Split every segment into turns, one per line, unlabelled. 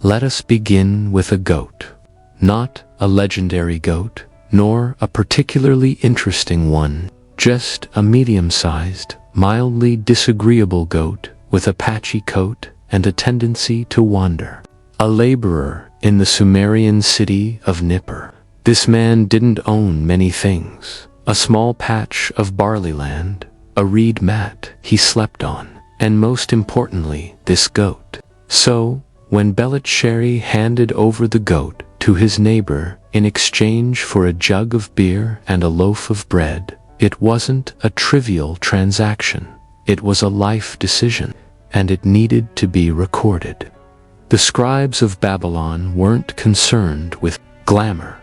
Let us begin with a goat. Not a legendary goat, nor a particularly interesting one, just a medium-sized, mildly disagreeable goat with a patchy coat and a tendency to wander. A laborer in the Sumerian city of Nippur. This man didn't own many things. A small patch of barley land, a reed mat he slept on, and most importantly, this goat. So, when Beliceri handed over the goat to his neighbor in exchange for a jug of beer and a loaf of bread, it wasn't a trivial transaction. It was a life decision, and it needed to be recorded. The scribes of Babylon weren't concerned with glamour.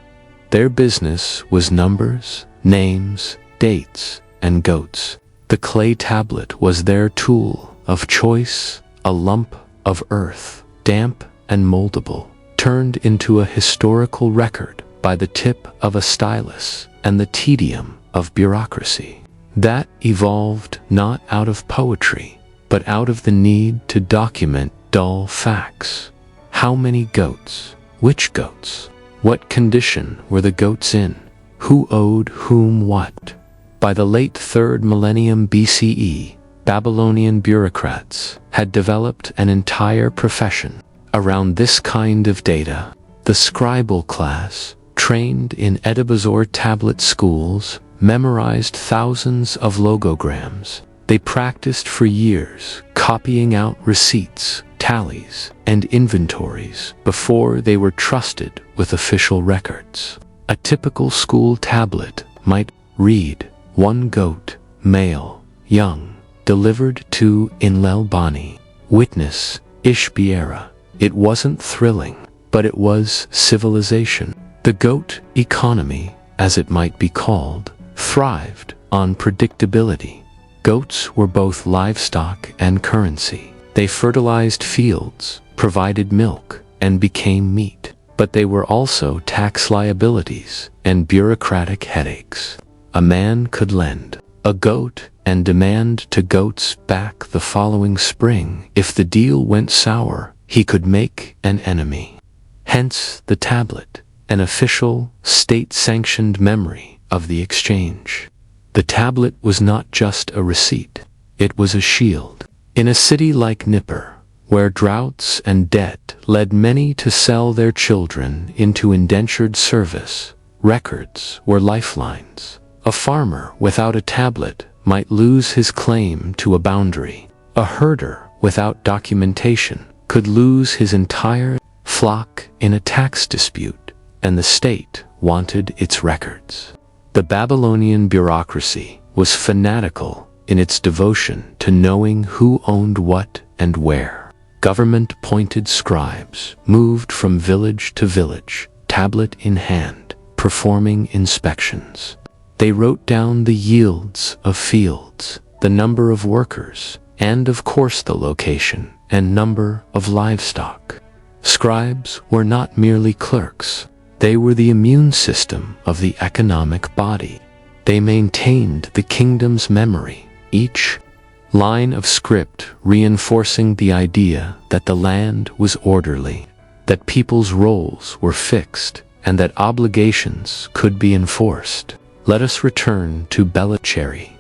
Their business was numbers, names, dates, and goats. The clay tablet was their tool of choice, a lump of earth, damp and moldable, turned into a historical record by the tip of a stylus and the tedium of bureaucracy. That evolved not out of poetry, but out of the need to document dull facts. How many goats? Which goats? What condition were the goats in? Who owed whom what? By the late 3rd millennium BCE, Babylonian bureaucrats had developed an entire profession around this kind of data. The scribal class, trained in Edibazor tablet schools, memorized thousands of logograms. They practiced for years, copying out receipts, tallies, and inventories before they were trusted with official records. A typical school tablet might read, "One goat, male, young, delivered to Inlel Bani, witness, Ishbiera." It wasn't thrilling, but it was civilization. The goat economy, as it might be called, thrived on predictability. Goats were both livestock and currency. They fertilized fields, provided milk, and became meat. But they were also tax liabilities and bureaucratic headaches. A man could lend a goat and demand to goats back the following spring. If the deal went sour, he could make an enemy. Hence the tablet, an official, state-sanctioned memory of the exchange. The tablet was not just a receipt, it was a shield. In a city like Nippur, where droughts and debt led many to sell their children into indentured service, records were lifelines. A farmer without a tablet might lose his claim to a boundary. A herder without documentation could lose his entire flock in a tax dispute, and the state wanted its records. The Babylonian bureaucracy was fanatical in its devotion to knowing who owned what and where. Government-appointed scribes moved from village to village, tablet in hand, performing inspections. They wrote down the yields of fields, the number of workers, and of course the location and number of livestock. Scribes were not merely clerks. They were the immune system of the economic body. They maintained the kingdom's memory, each line of script reinforcing the idea that the land was orderly, that people's roles were fixed, and that obligations could be enforced. Let us return to Beliceri.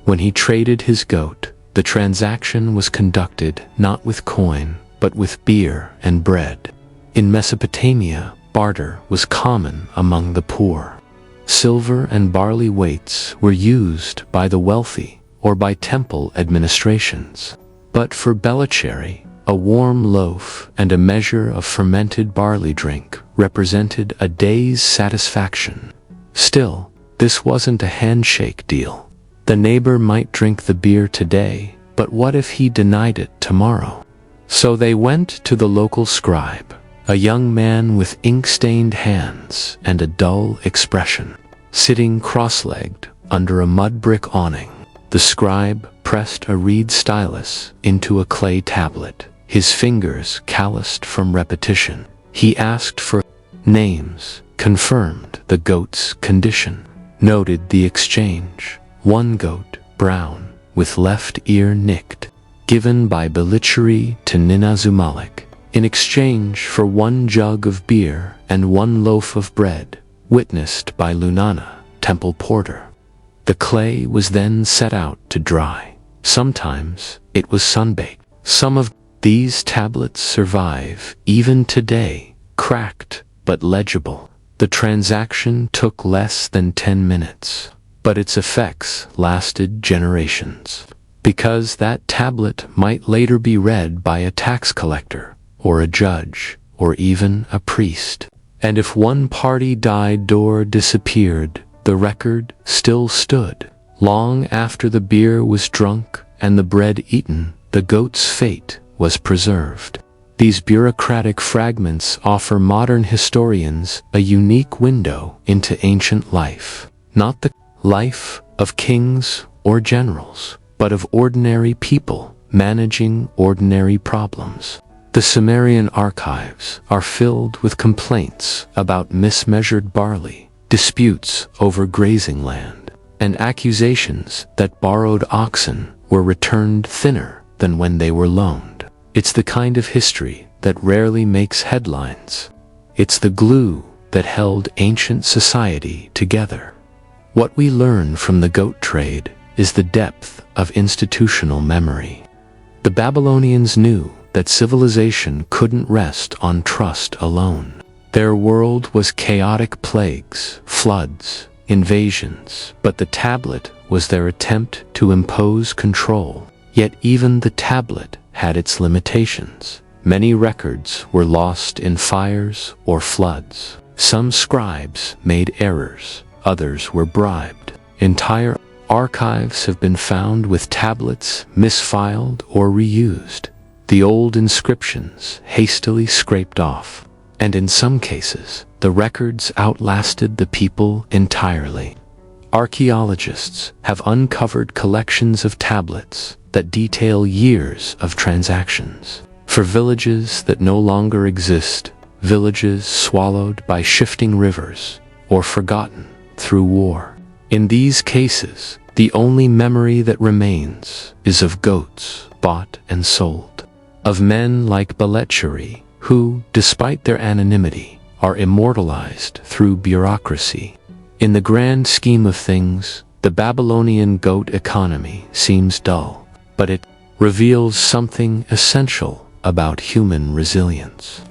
When he traded his goat, the transaction was conducted not with coin, but with beer and bread. In Mesopotamia, barter was common among the poor. Silver and barley weights were used by the wealthy or by temple administrations. But for Beliceri, a warm loaf and a measure of fermented barley drink represented a day's satisfaction. Still, this wasn't a handshake deal. The neighbor might drink the beer today, but what if he denied it tomorrow? So they went to the local scribe, a young man with ink-stained hands and a dull expression, sitting cross-legged under a mud brick awning. The scribe pressed a reed stylus into a clay tablet, his fingers calloused from repetition. He asked for names, confirmed the goat's condition, noted the exchange. One goat, brown, with left ear nicked, given by Beliceri to Ninazumalik. in exchange for 1 jug of beer and 1 loaf of bread, witnessed by Lunana, temple porter. The clay was then set out to dry. Sometimes it was sunbaked. Some of these tablets survive even today, cracked but legible. The transaction took less than 10 minutes, but its effects lasted generations. Because that tablet might later be read by a tax collector, or a judge, or even a priest. And if one party died or disappeared, the record still stood. Long after the beer was drunk and the bread eaten, the goat's fate was preserved. These bureaucratic fragments offer modern historians a unique window into ancient life. Not the life of kings or generals, but of ordinary people managing ordinary problems. The Sumerian archives are filled with complaints about mismeasured barley, disputes over grazing land, and accusations that borrowed oxen were returned thinner than when they were loaned. It's the kind of history that rarely makes headlines. It's the glue that held ancient society together. What we learn from the goat trade is the depth of institutional memory. The Babylonians knew that civilization couldn't rest on trust alone. Their world was chaotic plagues, floods, invasions, but the tablet was their attempt to impose control. Yet even the tablet had its limitations. Many records were lost in fires or floods. Some scribes made errors, others were bribed. Entire archives have been found with tablets misfiled or reused, the old inscriptions hastily scraped off, and in some cases, the records outlasted the people entirely. Archaeologists have uncovered collections of tablets that detail years of transactions. For villages that no longer exist, villages swallowed by shifting rivers, or forgotten through war. In these cases, the only memory that remains is of goats bought and sold, of men like Belecheri, who, despite their anonymity, are immortalized through bureaucracy. In the grand scheme of things, the Babylonian goat economy seems dull, but it reveals something essential about human resilience.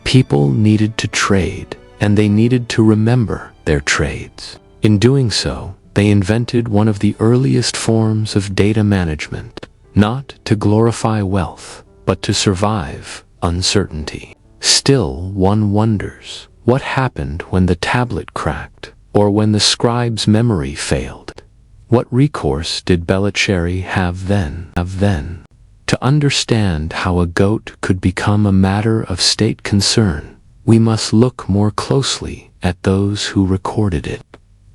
People needed to trade, and they needed to remember their trades. In doing so, they invented one of the earliest forms of data management, not to glorify wealth, but to survive uncertainty. Still, one wonders, what happened when the tablet cracked, or when the scribe's memory failed? What recourse did Belecheri have then? To understand how a goat could become a matter of state concern, we must look more closely at those who recorded it.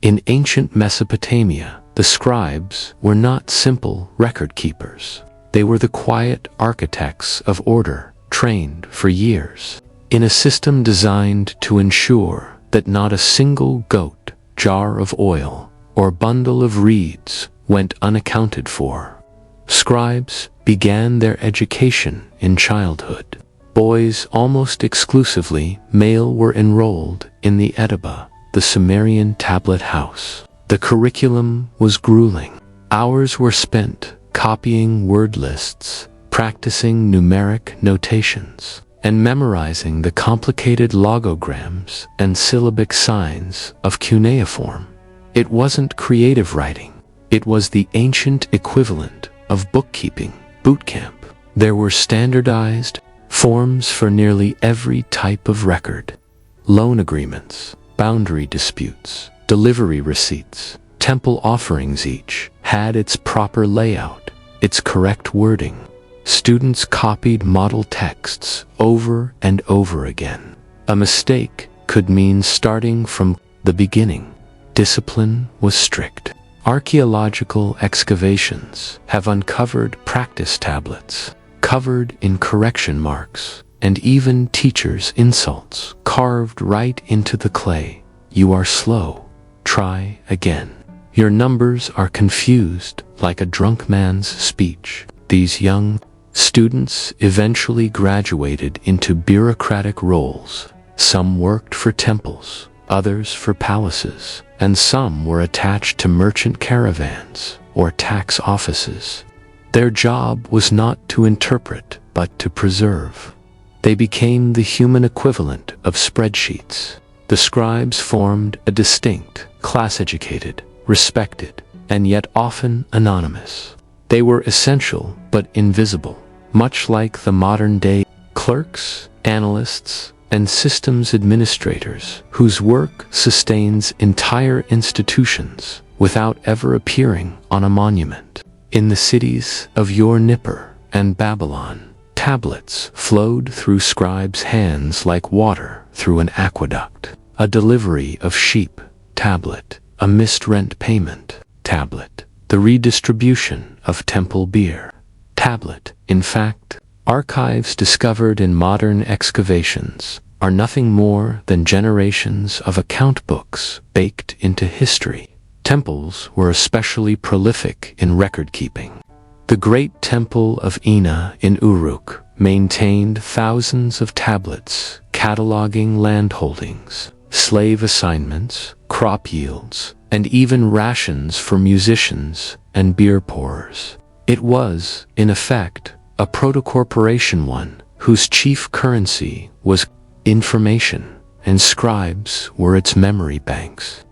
In ancient Mesopotamia, the scribes were not simple record keepers. They were the quiet architects of order, trained for years, in a system designed to ensure that not a single goat, jar of oil, or bundle of reeds went unaccounted for. Scribes began their education in childhood. Boys almost exclusively male were enrolled in the Edaba, the Sumerian tablet house. The curriculum was grueling. Hours were spent copying word lists, practicing numeric notations, and memorizing the complicated logograms and syllabic signs of cuneiform. It wasn't creative writing. It was the ancient equivalent of bookkeeping boot camp. There were standardized forms for nearly every type of record: loan agreements, boundary disputes, delivery receipts, temple offerings. Each had its proper layout, its correct wording. Students copied model texts over and over again. A mistake could mean starting from the beginning. Discipline was strict. Archaeological excavations have uncovered practice tablets, covered in correction marks, and even teachers' insults carved right into the clay. You are slow. Try again. Your numbers are confused like a drunk man's speech. These young Students eventually graduated into bureaucratic roles. Some worked for temples, others for palaces, and some were attached to merchant caravans or tax offices. Their job was not to interpret, but to preserve. They became the human equivalent of spreadsheets. The scribes formed a distinct, class-educated, respected, and yet often anonymous. They were essential but invisible, much like the modern-day clerks, analysts, and systems administrators whose work sustains entire institutions without ever appearing on a monument. In the cities of Nippur and Babylon, tablets flowed through scribes' hands like water through an aqueduct. A delivery of sheep, tablet. A missed rent payment, tablet. The redistribution of temple beer, tablet. In fact, archives discovered in modern excavations are nothing more than generations of account books baked into history. Temples were especially prolific in record-keeping. The Great Temple of Ina in Uruk maintained thousands of tablets cataloging land holdings, slave assignments, crop yields, and even rations for musicians and beer pourers. It was, in effect, a proto-corporation one whose chief currency was information, and scribes were its memory banks.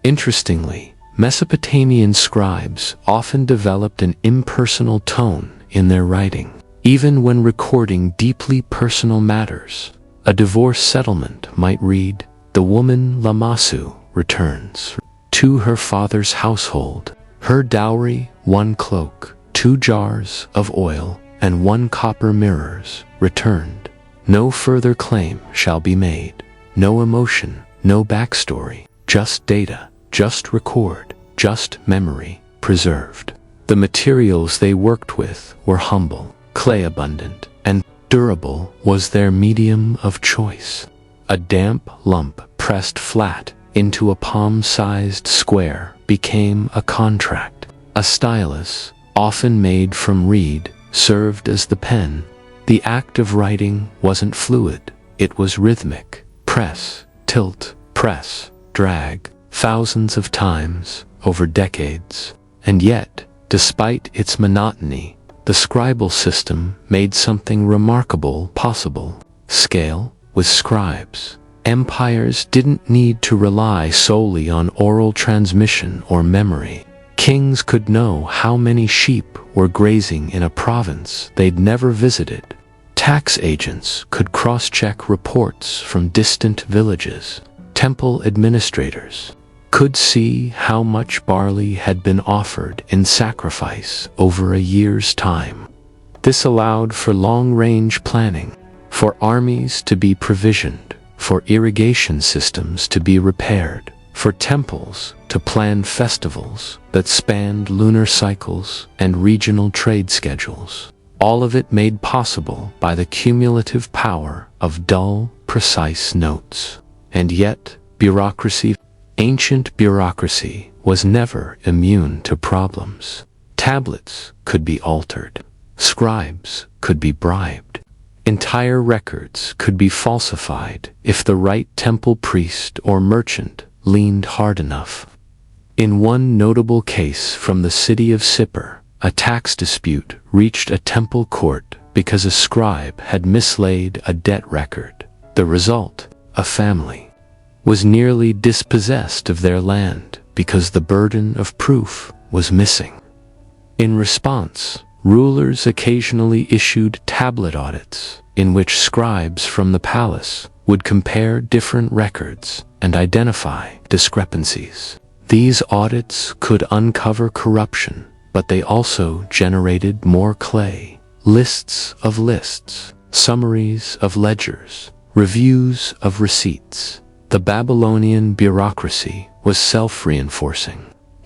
Interestingly, Mesopotamian scribes often developed an impersonal tone in their writing, even when recording deeply personal matters. A divorce settlement might read, "The woman Lamassu returns to her father's household. Her dowry, 1 cloak, 2 jars of oil, and 1 copper mirrors, returned. No further claim shall be made. No emotion, no backstory, just data, just record, just memory, preserved." The materials they worked with were humble, clay abundant, and durable was their medium of choice. A damp lump pressed flat into a palm-sized square became a contract. A stylus, often made from reed, served as the pen. The act of writing wasn't fluid, it was rhythmic. Press, tilt, press, drag, thousands of times, over decades. And yet, despite its monotony, the scribal system made something remarkable possible. Scale. With scribes, empires didn't need to rely solely on oral transmission or memory. Kings could know how many sheep were grazing in a province they'd never visited. Tax agents could cross-check reports from distant villages. Temple administrators could see how much barley had been offered in sacrifice over a year's time. This allowed for long-range planning, for armies to be provisioned, for irrigation systems to be repaired, for temples to plan festivals that spanned lunar cycles and regional trade schedules. All of it made possible by the cumulative power of dull, precise notes. And yet, ancient bureaucracy was never immune to problems. Tablets could be altered. Scribes could be bribed. Entire records could be falsified if the right temple priest or merchant leaned hard enough. In one notable case from the city of Sippar, a tax dispute reached a temple court because a scribe had mislaid a debt record. The result, a family, was nearly dispossessed of their land because the burden of proof was missing. In response, rulers occasionally issued tablet audits, in which scribes from the palace would compare different records and identify discrepancies. These audits could uncover corruption, but they also generated more clay. Lists of lists, summaries of ledgers, reviews of receipts. The Babylonian bureaucracy was self-reinforcing.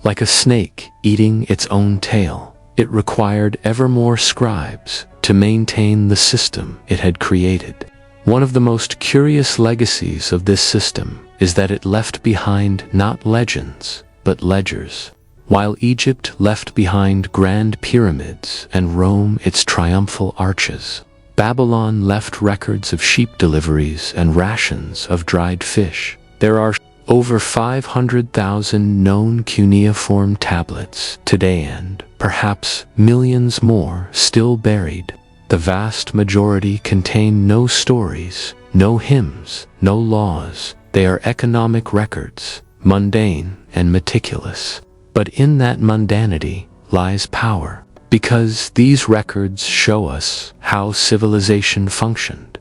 Like a snake eating its own tail, it required ever more scribes to maintain the system it had created. One of the most curious legacies of this system is that it left behind not legends, but ledgers. While Egypt left behind grand pyramids and Rome its triumphal arches, Babylon left records of sheep deliveries and rations of dried fish. There are over 500,000 known cuneiform tablets today and perhaps millions more still buried. The vast majority contain no stories, no hymns, no laws. They are economic records, mundane and meticulous. But in that mundanity lies power, because these records show us how civilization functioned,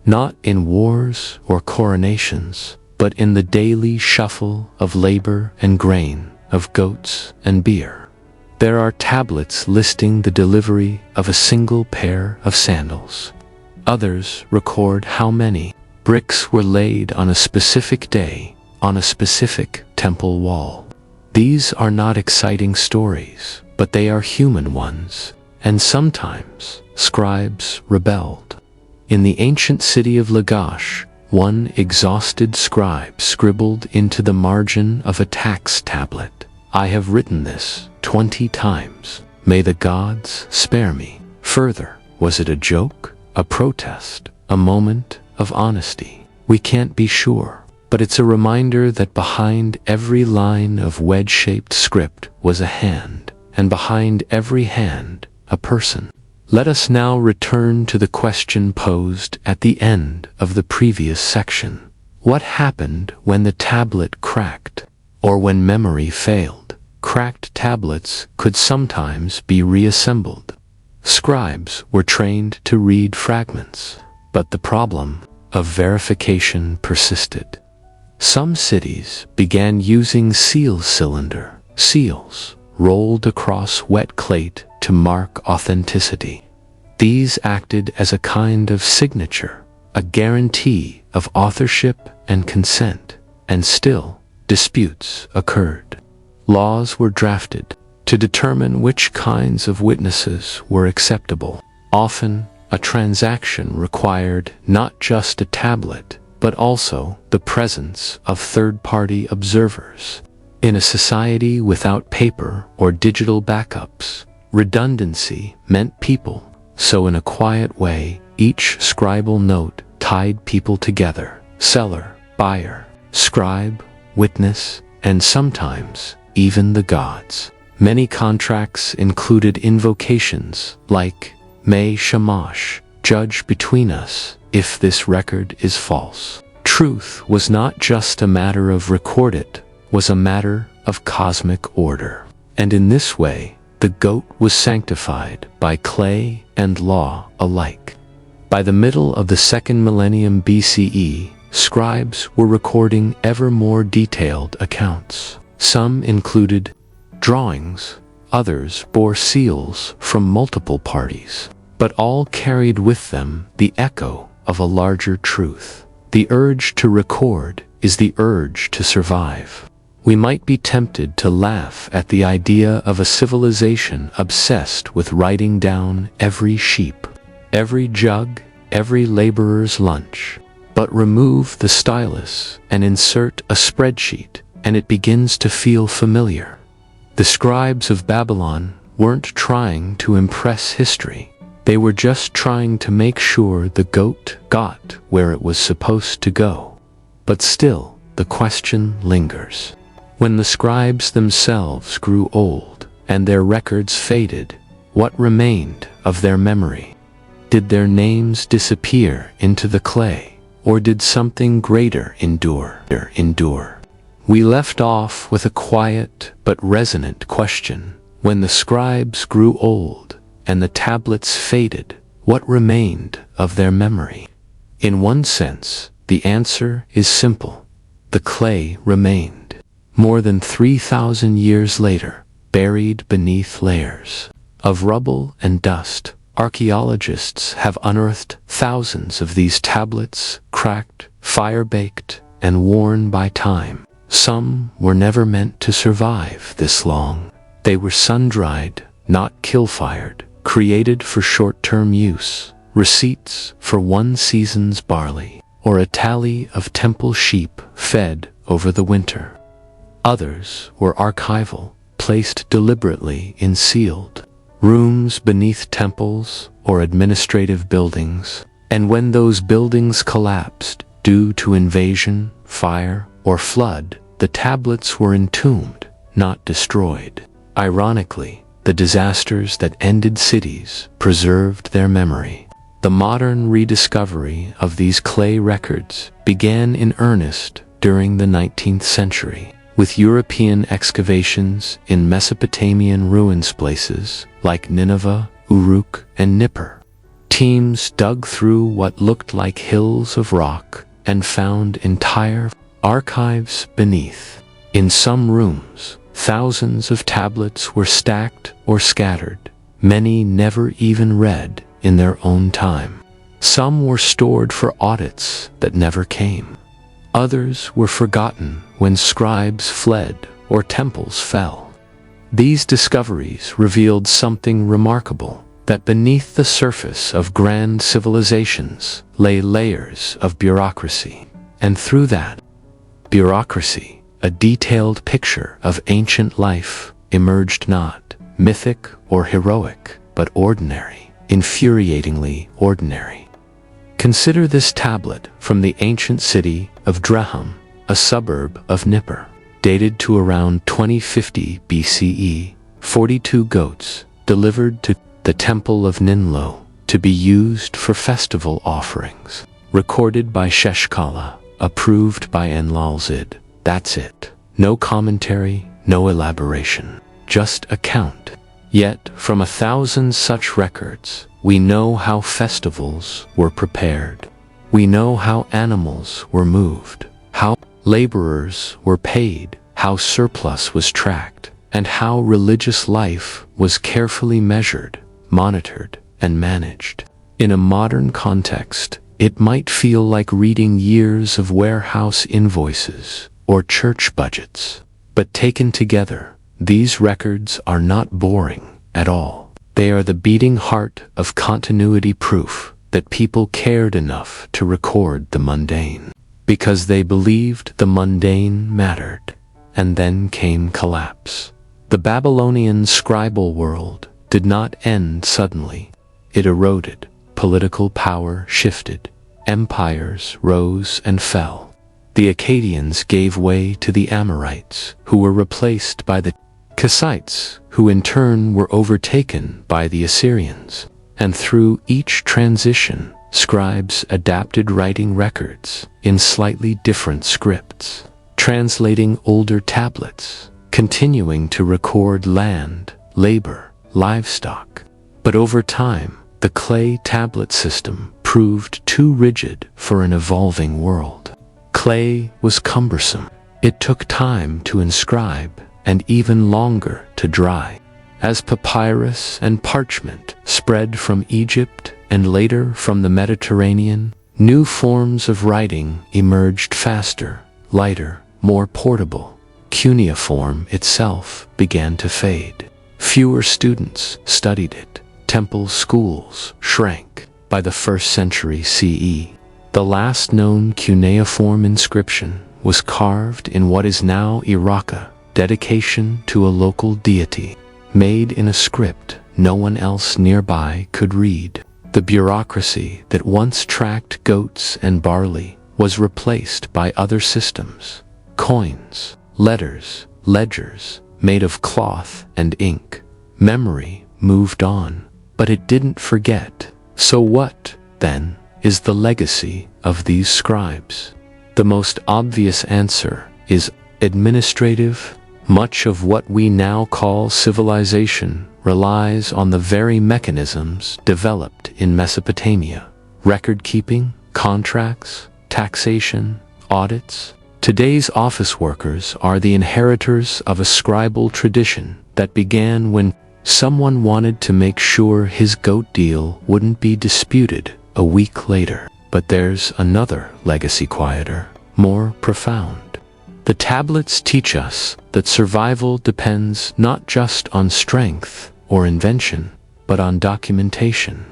not in wars or coronations, but in the daily shuffle of labor and grain, of goats and beer. There are tablets listing the delivery of a single pair of sandals. Others record how many bricks were laid on a specific day on a specific temple wall. These are not exciting stories, but they are human ones, and sometimes scribes rebelled. In the ancient city of Lagash, one exhausted scribe scribbled into the margin of a tax tablet, "I have written this 20 times. May the gods spare me." Further, was it a joke, a protest, a moment of honesty? We can't be sure. But it's a reminder that behind every line of wedge-shaped script was a hand, and behind every hand, a person. Let us now return to the question posed at the end of the previous section. What happened when the tablet cracked, or when memory failed? Cracked tablets could sometimes be reassembled. Scribes were trained to read fragments, but the problem of verification persisted. Some cities began using seal cylinder seals rolled across wet clay to mark authenticity. These acted as a kind of signature, a guarantee of authorship and consent, and still disputes occurred. Laws were drafted to determine which kinds of witnesses were acceptable. Often, a transaction required not just a tablet, but also the presence of third-party observers. In a society without paper or digital backups, redundancy meant people, so in a quiet way, each scribal note tied people together: seller, buyer, scribe, witness, and sometimes even the gods. Many contracts included invocations like, "May Shamash judge between us if this record is false." Truth was not just a matter of record it, was a matter of cosmic order. And in this way, the goat was sanctified by clay and law alike. By the middle of the second millennium BCE, scribes were recording ever more detailed accounts. Some included drawings, others bore seals from multiple parties, but all carried with them the echo of a larger truth. The urge to record is the urge to survive. We might be tempted to laugh at the idea of a civilization obsessed with writing down every sheep, every jug, every laborer's lunch. But remove the stylus and insert a spreadsheet, and it begins to feel familiar. The scribes of Babylon weren't trying to impress history. They were just trying to make sure the goat got where it was supposed to go. But still, the question lingers. When the scribes themselves grew old and their records faded, what remained of their memory? Did their names disappear into the clay, or did something greater endure? We left off with a quiet but resonant question. When the scribes grew old and the tablets faded, what remained of their memory? In one sense, the answer is simple. The clay remained. More than 3,000 years later, buried beneath layers of rubble and dust, archaeologists have unearthed thousands of these tablets, cracked, fire-baked, and worn by time. Some were never meant to survive this long. They were sun-dried, not kill-fired, created for short-term use, receipts for one season's barley, or a tally of temple sheep fed over the winter. Others were archival, placed deliberately in sealed rooms beneath temples or administrative buildings, and when those buildings collapsed due to invasion, fire, or flood, the tablets were entombed, not destroyed. Ironically, the disasters that ended cities preserved their memory. The modern rediscovery of these clay records began in earnest during the 19th century, with European excavations in Mesopotamian ruins places like Nineveh, Uruk, and Nippur. Teams dug through what looked like hills of rock and found entire archives beneath. In some rooms, thousands of tablets were stacked or scattered, many never even read in their own time. Some were stored for audits that never came. Others were forgotten when scribes fled or temples fell. These discoveries revealed something remarkable, that beneath the surface of grand civilizations lay layers of bureaucracy. And through that bureaucracy, a detailed picture of ancient life emerged, not mythic or heroic, but ordinary, infuriatingly ordinary. Consider this tablet from the ancient city of Drehum, a suburb of Nippur, dated to around 2050 BCE, 42 goats delivered to the temple of Ninlo to be used for festival offerings. Recorded by Sheshkala, approved by Enlilzid. That's it. No commentary, no elaboration, just a count. Yet, from 1,000 such records, we know how festivals were prepared. We know how animals were moved, how laborers were paid, how surplus was tracked, and how religious life was carefully measured, monitored, and managed. In a modern context, it might feel like reading years of warehouse invoices or church budgets. But taken together, these records are not boring at all. They are the beating heart of continuity proof that people cared enough to record the mundane, because they believed the mundane mattered. And then came collapse. The Babylonian scribal world did not end suddenly. It eroded. Political power shifted. Empires rose and fell. The Akkadians gave way to the Amorites, who were replaced by the Kassites, who in turn were overtaken by the Assyrians. And through each transition, scribes adapted writing records in slightly different scripts, translating older tablets, continuing to record land, labor, livestock. But over time, the clay tablet system proved too rigid for an evolving world. Clay was cumbersome. It took time to inscribe and even longer to dry. As papyrus and parchment spread from Egypt and later from the Mediterranean, new forms of writing emerged faster, lighter, more portable. Cuneiform itself began to fade. Fewer students studied it. Temple schools shrank. By the 1st century CE, the last known cuneiform inscription was carved in what is now Iraq, dedication to a local deity, made in a script no one else nearby could read. The bureaucracy that once tracked goats and barley was replaced by other systems: coins, letters, ledgers made of cloth and ink. Memory moved on, but it didn't forget. So what, then, is the legacy of these scribes? The most obvious answer is administrative. Much of what we now call civilization relies on the very mechanisms developed in Mesopotamia: record-keeping, contracts, taxation, audits. Today's office workers are the inheritors of a scribal tradition that began when someone wanted to make sure his goat deal wouldn't be disputed a week later. But there's another legacy, quieter, more profound. The tablets teach us that survival depends not just on strength or invention, but on documentation.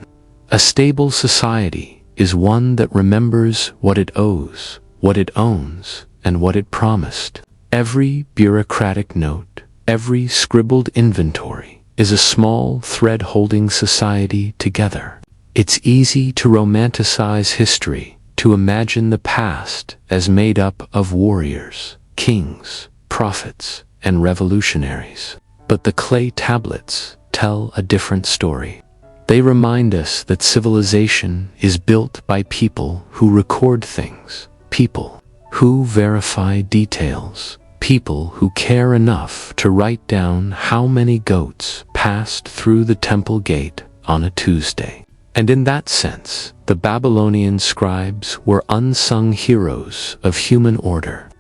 A stable society is one that remembers what it owes, what it owns, and what it promised. Every bureaucratic note, Every scribbled inventory is a small thread holding society together. It's easy to romanticize history, to imagine the past as made up of warriors, kings, prophets, and revolutionaries. But the clay tablets tell a different story. They remind us that civilization is built by people who record things, people who verify details, people who care enough to write down how many goats passed through the temple gate on a Tuesday. And in that sense, the Babylonian scribes were unsung heroes of human order.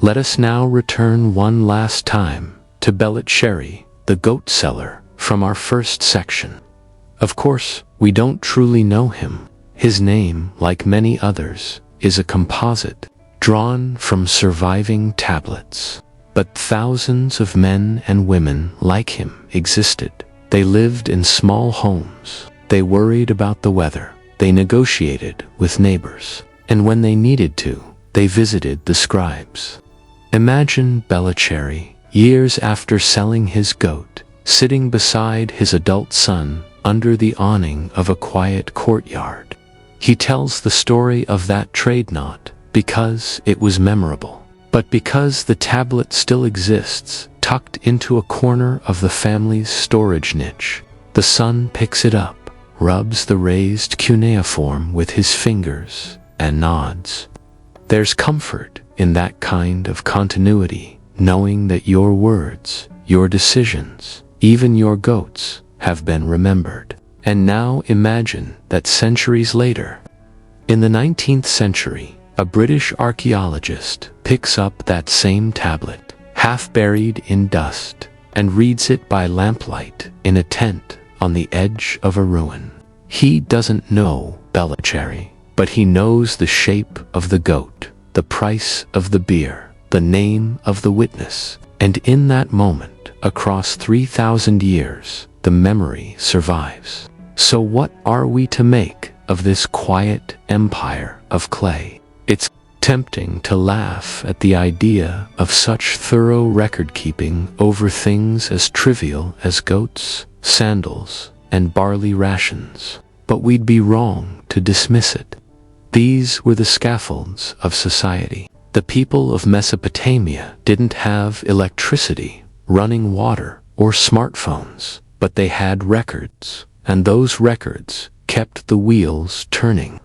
Let us now return one last time to Belacheri, the goat seller, from our first section. Of course, we don't truly know him. His name, like many others, is a composite, drawn from surviving tablets. But thousands of men and women like him existed. They lived in small homes. They worried about the weather. They negotiated with neighbors. And when they needed to, they visited the scribes. Imagine Belacheri, years after selling his goat, sitting beside his adult son under the awning of a quiet courtyard. He tells the story of that trade not because it was memorable, but because the tablet still exists, tucked into a corner of the family's storage niche. The son picks it up, rubs the raised cuneiform with his fingers, and nods. There's comfort in that kind of continuity, knowing that your words, your decisions, even your goats, have been remembered. And now imagine that centuries later, in the 19th century, a British archaeologist picks up that same tablet, half buried in dust, and reads it by lamplight in a tent on the edge of a ruin. He doesn't know Belacheri, but he knows the shape of the goat, the price of the beer, the name of the witness, and in that moment, across 3,000 years, the memory survives. So what are we to make of this quiet empire of clay? It's tempting to laugh at the idea of such thorough record-keeping over things as trivial as goats, sandals, and barley rations. But we'd be wrong to dismiss it. These were the scaffolds of society. The people of Mesopotamia didn't have electricity, running water, or smartphones, but they had records, and those records kept the wheels turning.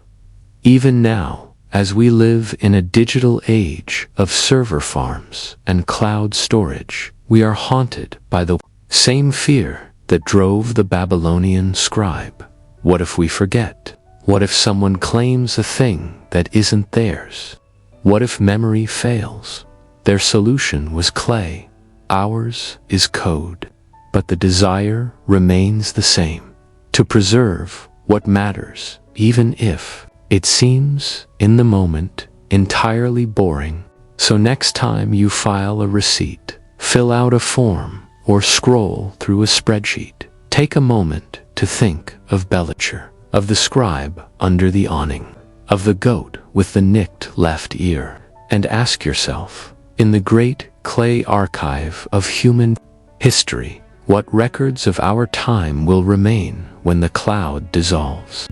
Even now, as we live in a digital age of server farms and cloud storage, we are haunted by the same fear that drove the Babylonian scribe. What if we forget? What if someone claims a thing that isn't theirs? What if memory fails? Their solution was clay. Ours is code. But the desire remains the same, to preserve what matters, even if it seems, in the moment, entirely boring. So next time you file a receipt, fill out a form, or scroll through a spreadsheet, take a moment to think of Belacheri, of the scribe under the awning, of the goat with the nicked left ear, and ask yourself, in the great clay archive of human history, what records of our time will remain when the cloud dissolves?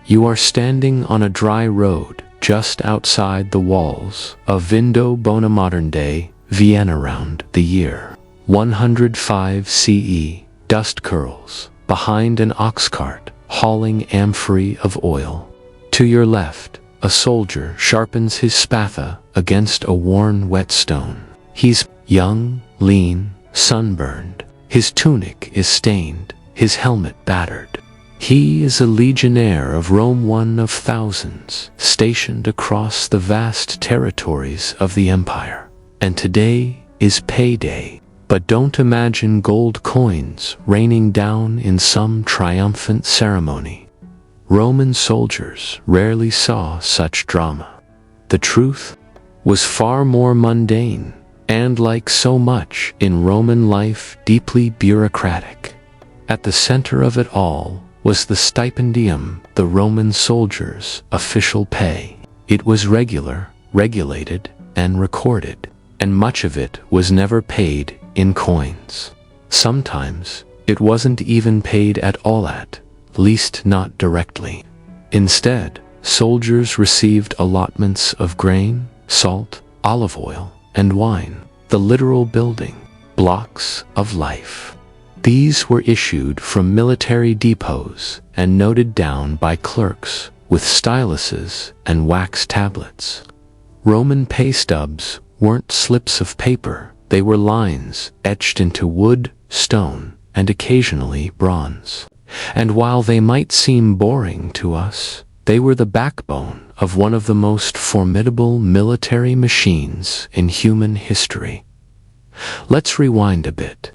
You are standing on a dry road just outside the walls of Vindobona modern-day Vienna around the year 105 CE, dust curls behind an ox cart hauling amphorae of oil. To your left, a soldier sharpens his spatha against a worn whetstone. He's young, lean, sunburned. His tunic is stained, his helmet battered. He is a legionnaire of Rome, one of thousands, stationed across the vast territories of the empire. And today is payday. But don't imagine gold coins raining down in some triumphant ceremony. Roman soldiers rarely saw such drama. The truth was far more mundane, and like so much in Roman life, deeply bureaucratic. At the center of it all was the stipendium, the Roman soldiers' official pay. It was regular, regulated, and recorded, and much of it was never paid in coins. Sometimes, it wasn't even paid at all, at least not directly. Instead, soldiers received allotments of grain, salt, olive oil, and wine, the literal building blocks of life. These were issued from military depots and noted down by clerks with styluses and wax tablets. Roman pay stubs weren't slips of paper, they were lines etched into wood, stone, and occasionally bronze. And while they might seem boring to us, they were the backbone of one of the most formidable military machines in human history. Let's rewind a bit.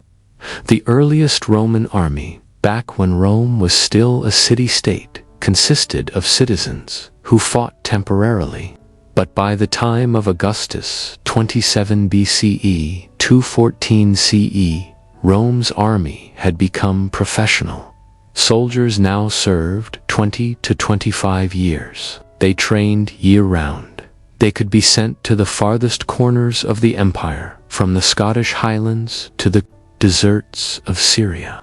The earliest Roman army, back when Rome was still a city-state, consisted of citizens who fought temporarily. But by the time of Augustus, 27 BCE, 214 CE, Rome's army had become professional. Soldiers now served 20 to 25 years. They trained year-round. They could be sent to the farthest corners of the empire, from the Scottish Highlands to the deserts of Syria.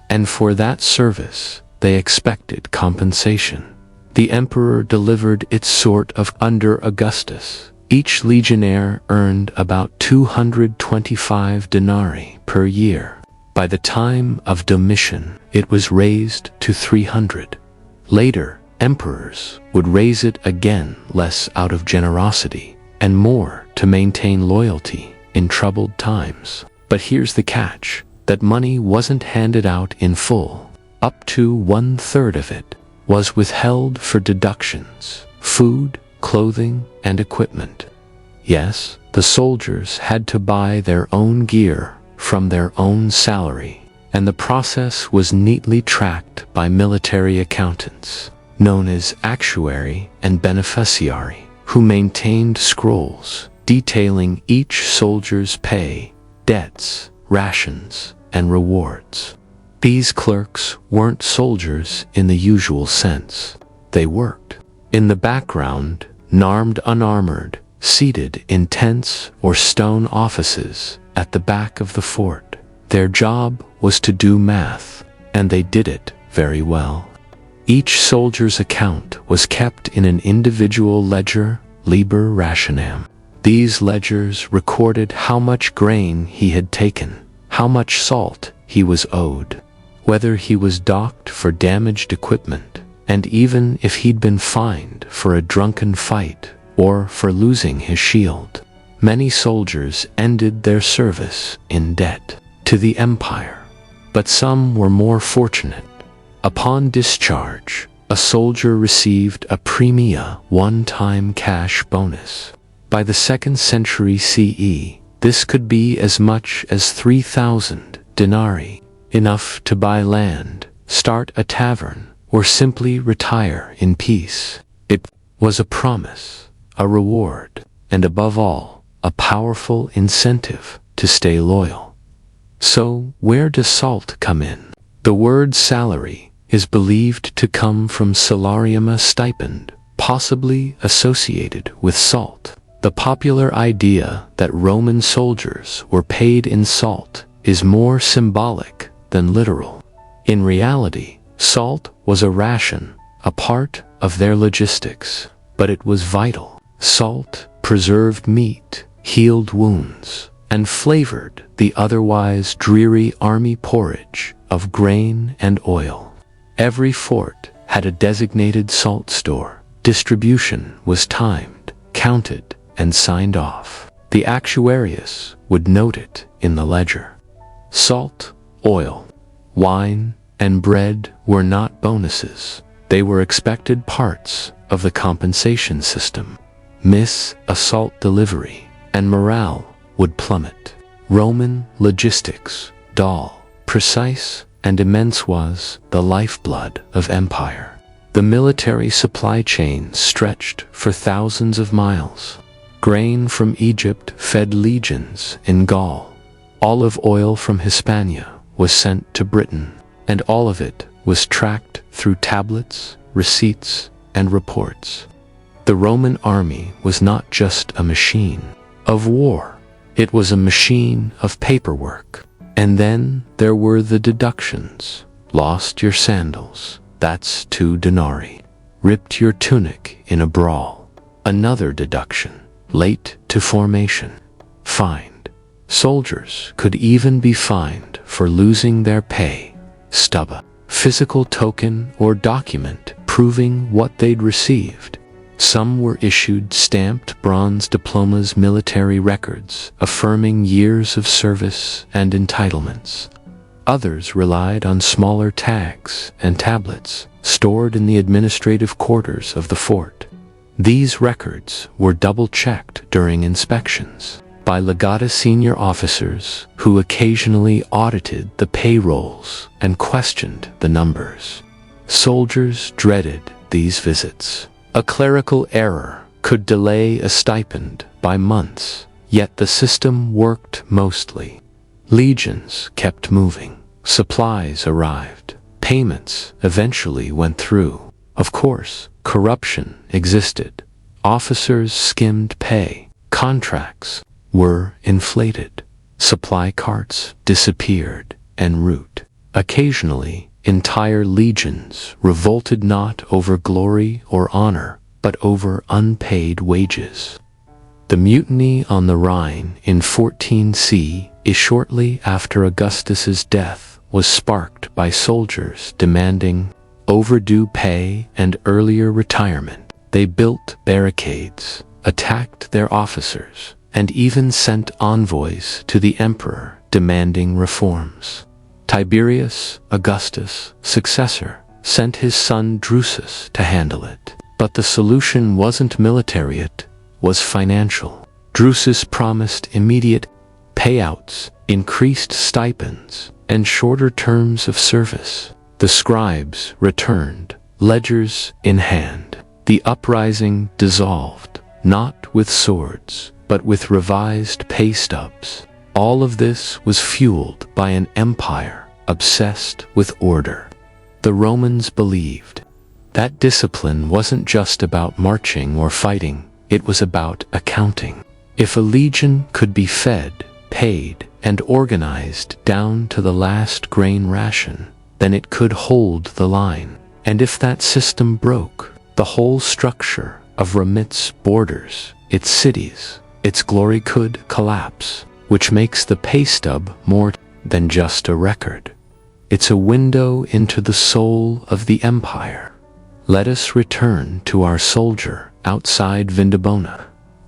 And for that service, they expected compensation. The emperor delivered its sort of under Augustus. Each legionnaire earned about 225 denarii per year. By the time of Domitian, it was raised to 300. Later, emperors would raise it again, less out of generosity and more to maintain loyalty in troubled times. But here's the catch, that money wasn't handed out in full. Up to 1/3 of it was withheld for deductions, food, clothing, and equipment. Yes, the soldiers had to buy their own gear from their own salary, and the process was neatly tracked by military accountants, known as actuary and beneficiary, who maintained scrolls detailing each soldier's pay, debts, rations, and rewards. These clerks weren't soldiers in the usual sense. They worked in the background, armed, unarmored, seated in tents or stone offices at the back of the fort. Their job was to do math, and they did it very well. Each soldier's account was kept in an individual ledger, liber rationam. These ledgers recorded how much grain he had taken, how much salt he was owed, whether he was docked for damaged equipment, and even if he'd been fined for a drunken fight or for losing his shield. Many soldiers ended their service in debt to the empire, but some were more fortunate. Upon discharge, a soldier received a premia, one-time cash bonus. By the 2nd century CE, this could be as much as 3,000 denarii, enough to buy land, start a tavern, or simply retire in peace. It was a promise, a reward, and above all, a powerful incentive to stay loyal. So, where does salt come in? The word salary is believed to come from salarium, a stipend, possibly associated with salt. The popular idea that Roman soldiers were paid in salt is more symbolic than literal. In reality, salt was a ration, a part of their logistics, but it was vital. Salt preserved meat, healed wounds, and flavored the otherwise dreary army porridge of grain and oil. Every fort had a designated salt store. Distribution was timed, counted, and signed off. The actuarius would note it in the ledger. Salt, oil, wine, and bread were not bonuses. They were expected parts of the compensation system. Miss a salt delivery, and morale would plummet. Roman logistics, dull, precise, and immense, was the lifeblood of empire. The military supply chain stretched for thousands of miles. Grain from Egypt fed legions in Gaul. Olive oil from Hispania was sent to Britain, and all of it was tracked through tablets, receipts, and reports. The Roman army was not just a machine of war. It was a machine of paperwork. And then there were the deductions. Lost your sandals, that's 2 denarii. Ripped your tunic in a brawl, another deduction. Late to formation, fined. Soldiers could even be fined for losing their pay. Stubba, physical token or document proving what they'd received. Some were issued stamped bronze diplomas, military records affirming years of service and entitlements. Others relied on smaller tags and tablets stored in the administrative quarters of the fort. These records were double-checked during inspections by legata senior officers who occasionally audited the payrolls and questioned the numbers. Soldiers dreaded these visits. A clerical error could delay a stipend by months, yet the system worked mostly. Legions kept moving. Supplies arrived. Payments eventually went through. Of course, corruption existed. Officers skimmed pay. Contracts were inflated. Supply carts disappeared en route. Occasionally, entire legions revolted not over glory or honor, but over unpaid wages. The mutiny on the Rhine in 14C, shortly after Augustus's death, was sparked by soldiers demanding overdue pay and earlier retirement. They built barricades, attacked their officers, and even sent envoys to the emperor demanding reforms. Tiberius, Augustus' successor, sent his son Drusus to handle it. But the solution wasn't military, it was financial. Drusus promised immediate payouts, increased stipends, and shorter terms of service. The scribes returned, ledgers in hand. The uprising dissolved, not with swords, but with revised pay stubs. All of this was fueled by an empire obsessed with order. The Romans believed that discipline wasn't just about marching or fighting, it was about accounting. If a legion could be fed, paid, and organized down to the last grain ration, then it could hold the line. And if that system broke, the whole structure of Remit's borders, its cities, its glory could collapse, which makes the pay stub more than just a record. It's a window into the soul of the empire. Let us return to our soldier outside Vindobona.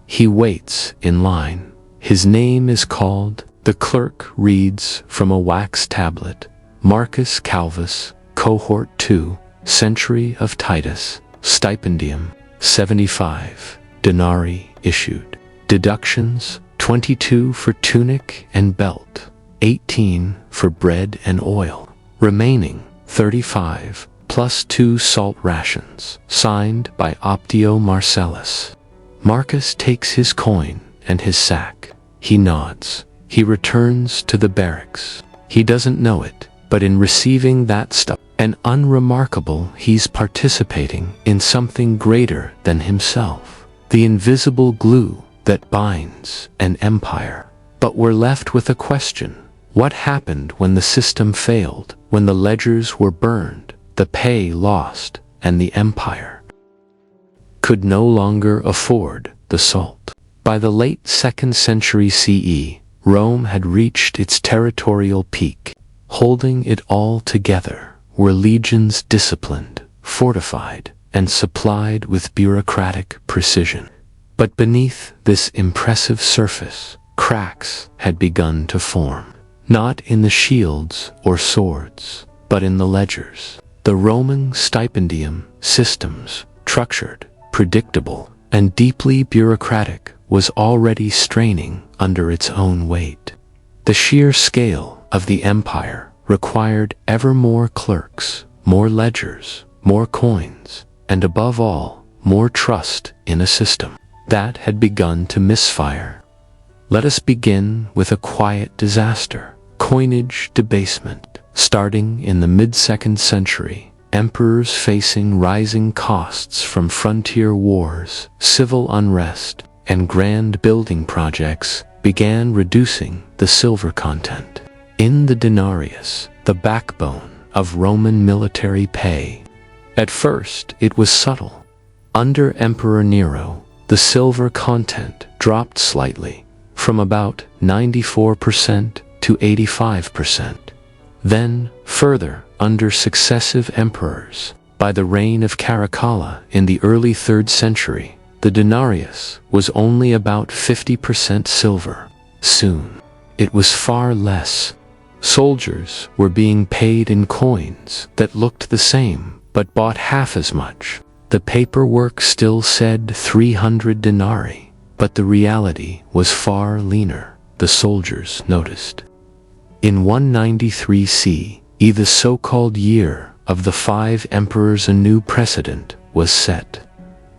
He waits in line. His name is called, the clerk reads from a wax tablet, Marcus Calvus, Cohort 2, Century of Titus, Stipendium, 75, denarii issued. Deductions, 22 for tunic and belt, 18 for bread and oil. Remaining, 35, plus 2 salt rations, signed by Optio Marcellus. Marcus takes his coin and his sack. He nods. He returns to the barracks. He doesn't know it, but in receiving that stuff, and unremarkable, he's participating in something greater than himself. The invisible glue that binds an empire. But we're left with a question. What happened when the system failed, when the ledgers were burned, the pay lost, and the empire could no longer afford the salt? By the late 2nd century CE, Rome had reached its territorial peak. Holding it all together were legions disciplined, fortified, and supplied with bureaucratic precision. But beneath this impressive surface, cracks had begun to form. Not in the shields or swords, but in the ledgers. The Roman stipendium systems, structured, predictable, and deeply bureaucratic, was already straining under its own weight. The sheer scale of the empire required ever more clerks, more ledgers, more coins, and above all, more trust in a system that had begun to misfire. Let us begin with a quiet disaster. Coinage debasement. Starting in the mid-2nd century, emperors facing rising costs from frontier wars, civil unrest, and grand building projects began reducing the silver content in the denarius, the backbone of Roman military pay. At first, it was subtle. Under Emperor Nero, the silver content dropped slightly, from about 94% to 85%. Then, further, under successive emperors, by the reign of Caracalla in the early 3rd century, the denarius was only about 50% silver. Soon, it was far less. Soldiers were being paid in coins that looked the same but bought half as much. The paperwork still said 300 denarii, but the reality was far leaner, the soldiers noticed. In 193 CE, the so-called year of the 5 emperors, a new precedent was set.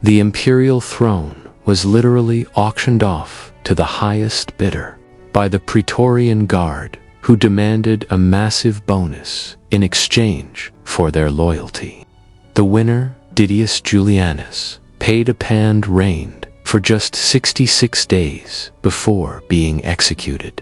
The imperial throne was literally auctioned off to the highest bidder by the Praetorian Guard, who demanded a massive bonus in exchange for their loyalty. The winner, Didius Julianus, paid a pound reigned for just 66 days before being executed.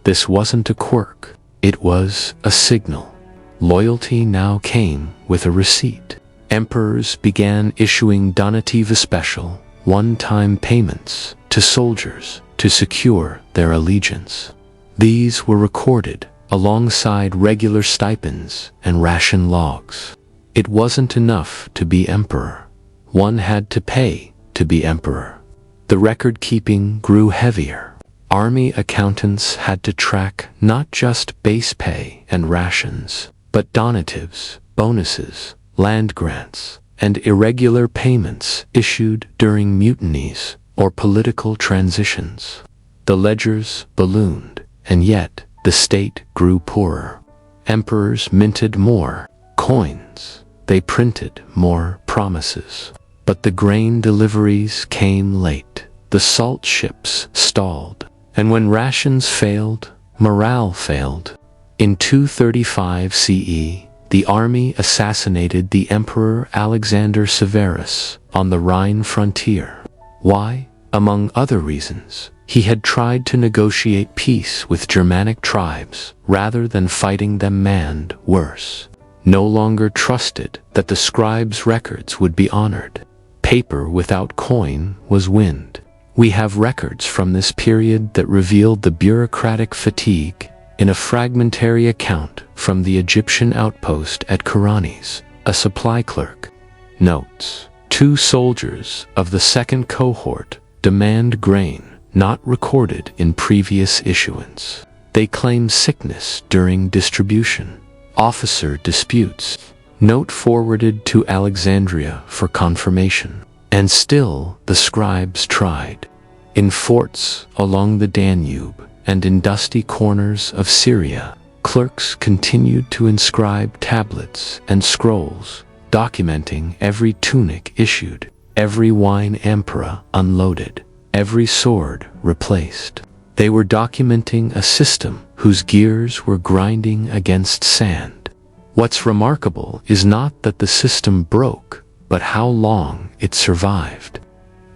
This wasn't a quirk, it was a signal. Loyalty now came with a receipt. Emperors began issuing donativa special, one-time payments to soldiers to secure their allegiance. These were recorded alongside regular stipends and ration logs. It wasn't enough to be emperor. One had to pay to be emperor. The record-keeping grew heavier. Army accountants had to track not just base pay and rations, but donatives, bonuses, land grants, and irregular payments issued during mutinies or political transitions. The ledgers ballooned, and yet the state grew poorer. Emperors minted more coins. They printed more promises. But the grain deliveries came late. The salt ships stalled. And when rations failed, morale failed. In 235 CE, the army assassinated the Emperor Alexander Severus on the Rhine frontier. Why? Among other reasons, he had tried to negotiate peace with Germanic tribes rather than fighting them, and worse, no longer trusted that the scribes' records would be honored. Paper without coin was wind. We have records from this period that revealed the bureaucratic fatigue in a fragmentary account from the Egyptian outpost at Karanis. A supply clerk notes, 2 soldiers of the 2nd cohort demand grain not recorded in previous issuance. They claim sickness during distribution. Officer disputes. Note forwarded to Alexandria for confirmation. And still the scribes tried. In forts along the Danube and in dusty corners of Syria, clerks continued to inscribe tablets and scrolls, documenting every tunic issued, every wine amphora unloaded, every sword replaced. They were documenting a system whose gears were grinding against sand. What's remarkable is not that the system broke, but how long it survived.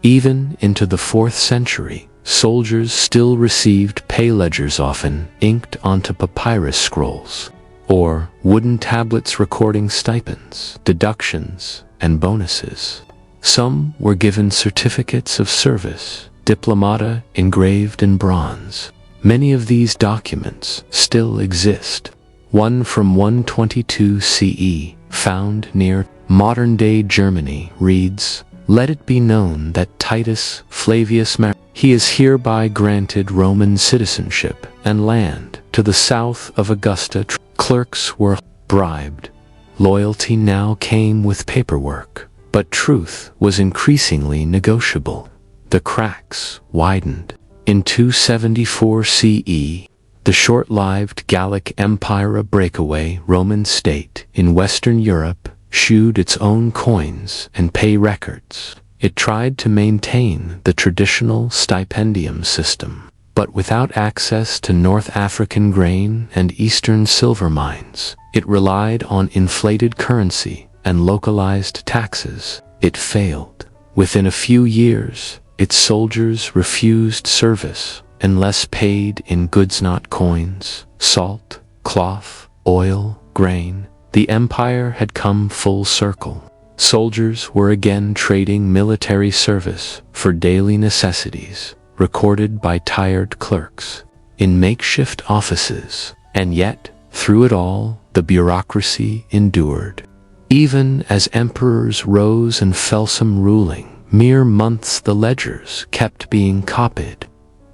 Even into the 4th century, soldiers still received pay ledgers, often inked onto papyrus scrolls, or wooden tablets recording stipends, deductions, and bonuses. Some were given certificates of service, diplomata engraved in bronze. Many of these documents still exist. One from 122 CE, found near modern-day Germany, reads, "Let it be known that Titus Flavius he is hereby granted Roman citizenship and land to the south of Augusta." Clerks were bribed. Loyalty now came with paperwork, but truth was increasingly negotiable. The cracks widened. In 274 CE, the short-lived Gallic Empire, a breakaway Roman state in Western Europe, issued its own coins and pay records. It tried to maintain the traditional stipendium system, but without access to North African grain and Eastern silver mines, it relied on inflated currency and localized taxes. It failed. Within a few years, its soldiers refused service unless paid in goods not coins, salt, cloth, oil, grain. The empire had come full circle. Soldiers were again trading military service for daily necessities, recorded by tired clerks in makeshift offices. And yet, through it all, the bureaucracy endured. Even as emperors rose and fell, some ruling mere months, the ledgers kept being copied.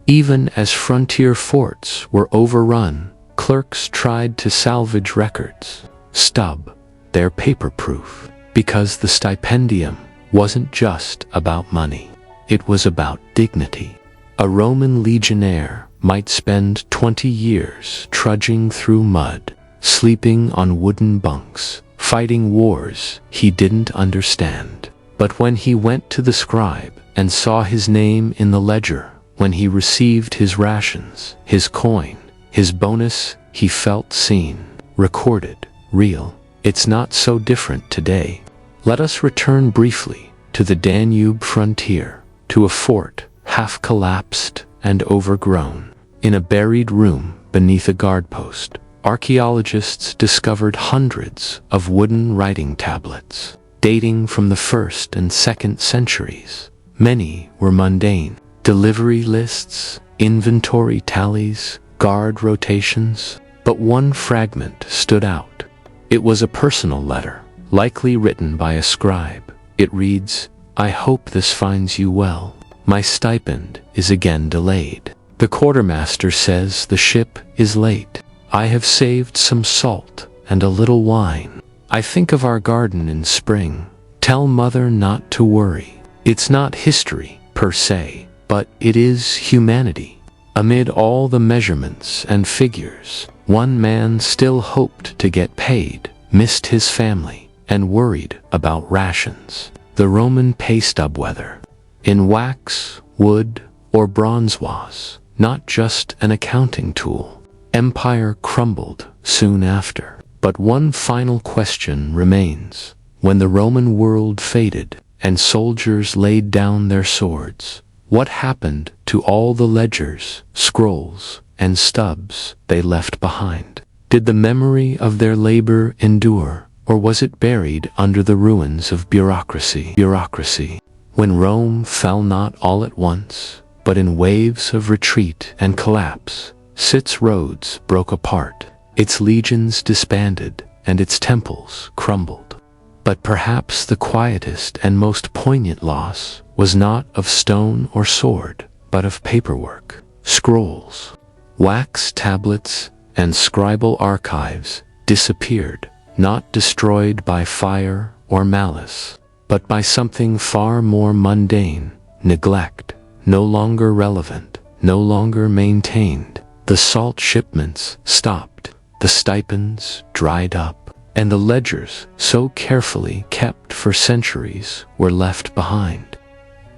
Even as frontier forts were overrun, clerks tried to salvage records, stub their paper-proof, because the stipendium wasn't just about money. It was about dignity. A Roman legionnaire might spend 20 years trudging through mud, sleeping on wooden bunks, fighting wars he didn't understand. But when he went to the scribe and saw his name in the ledger, when he received his rations, his coin, his bonus, he felt seen, recorded, real. It's not so different today. Let us return briefly to the Danube frontier, to a fort half collapsed and overgrown. In a buried room beneath a guardpost, archaeologists discovered hundreds of wooden writing tablets, dating from the 1st and 2nd centuries. Many were mundane: delivery lists, inventory tallies, guard rotations. But one fragment stood out. It was a personal letter, likely written by a scribe. It reads, "I hope this finds you well. My stipend is again delayed. The quartermaster says the ship is late. I have saved some salt and a little wine. I think of our garden in spring. Tell mother not to worry." It's not history, per se, but it is humanity. Amid all the measurements and figures, one man still hoped to get paid, missed his family, and worried about rations. The Roman pay stub, whether in wax, wood, or bronze, was not just an accounting tool. Empire crumbled soon after. But one final question remains. When the Roman world faded and soldiers laid down their swords, what happened to all the ledgers, scrolls, and stubs they left behind? Did the memory of their labor endure, or was it buried under the ruins of bureaucracy? When Rome fell not all at once, but in waves of retreat and collapse, its roads broke apart, its legions disbanded, and its temples crumbled. But perhaps the quietest and most poignant loss was not of stone or sword, but of paperwork. Scrolls, wax tablets, and scribal archives disappeared, not destroyed by fire or malice, but by something far more mundane: neglect. No longer relevant, no longer maintained. The salt shipments stopped, the stipends dried up, and the ledgers, so carefully kept for centuries, were left behind,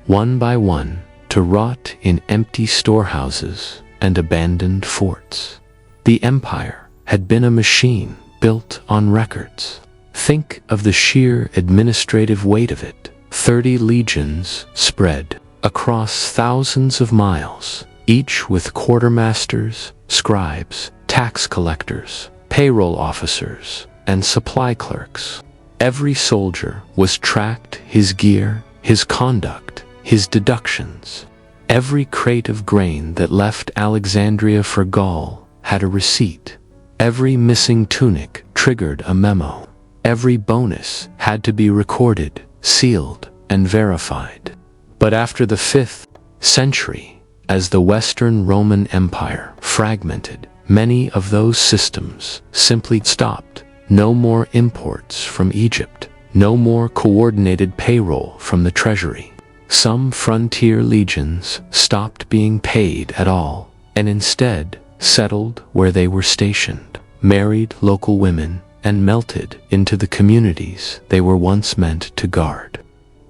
one by one, to rot in empty storehouses and abandoned forts. The empire had been a machine built on records. Think of the sheer administrative weight of it. 30 legions spread across thousands of miles, each with quartermasters, scribes, tax collectors, payroll officers, and supply clerks. Every soldier was tracked: his gear, his conduct, his deductions. Every crate of grain that left Alexandria for Gaul had a receipt. Every missing tunic triggered a memo. Every bonus had to be recorded, sealed, and verified. But after the 5th century, as the Western Roman Empire fragmented, many of those systems simply stopped. No more imports from Egypt, no more coordinated payroll from the treasury. Some frontier legions stopped being paid at all, and instead settled where they were stationed, married local women, and melted into the communities they were once meant to guard.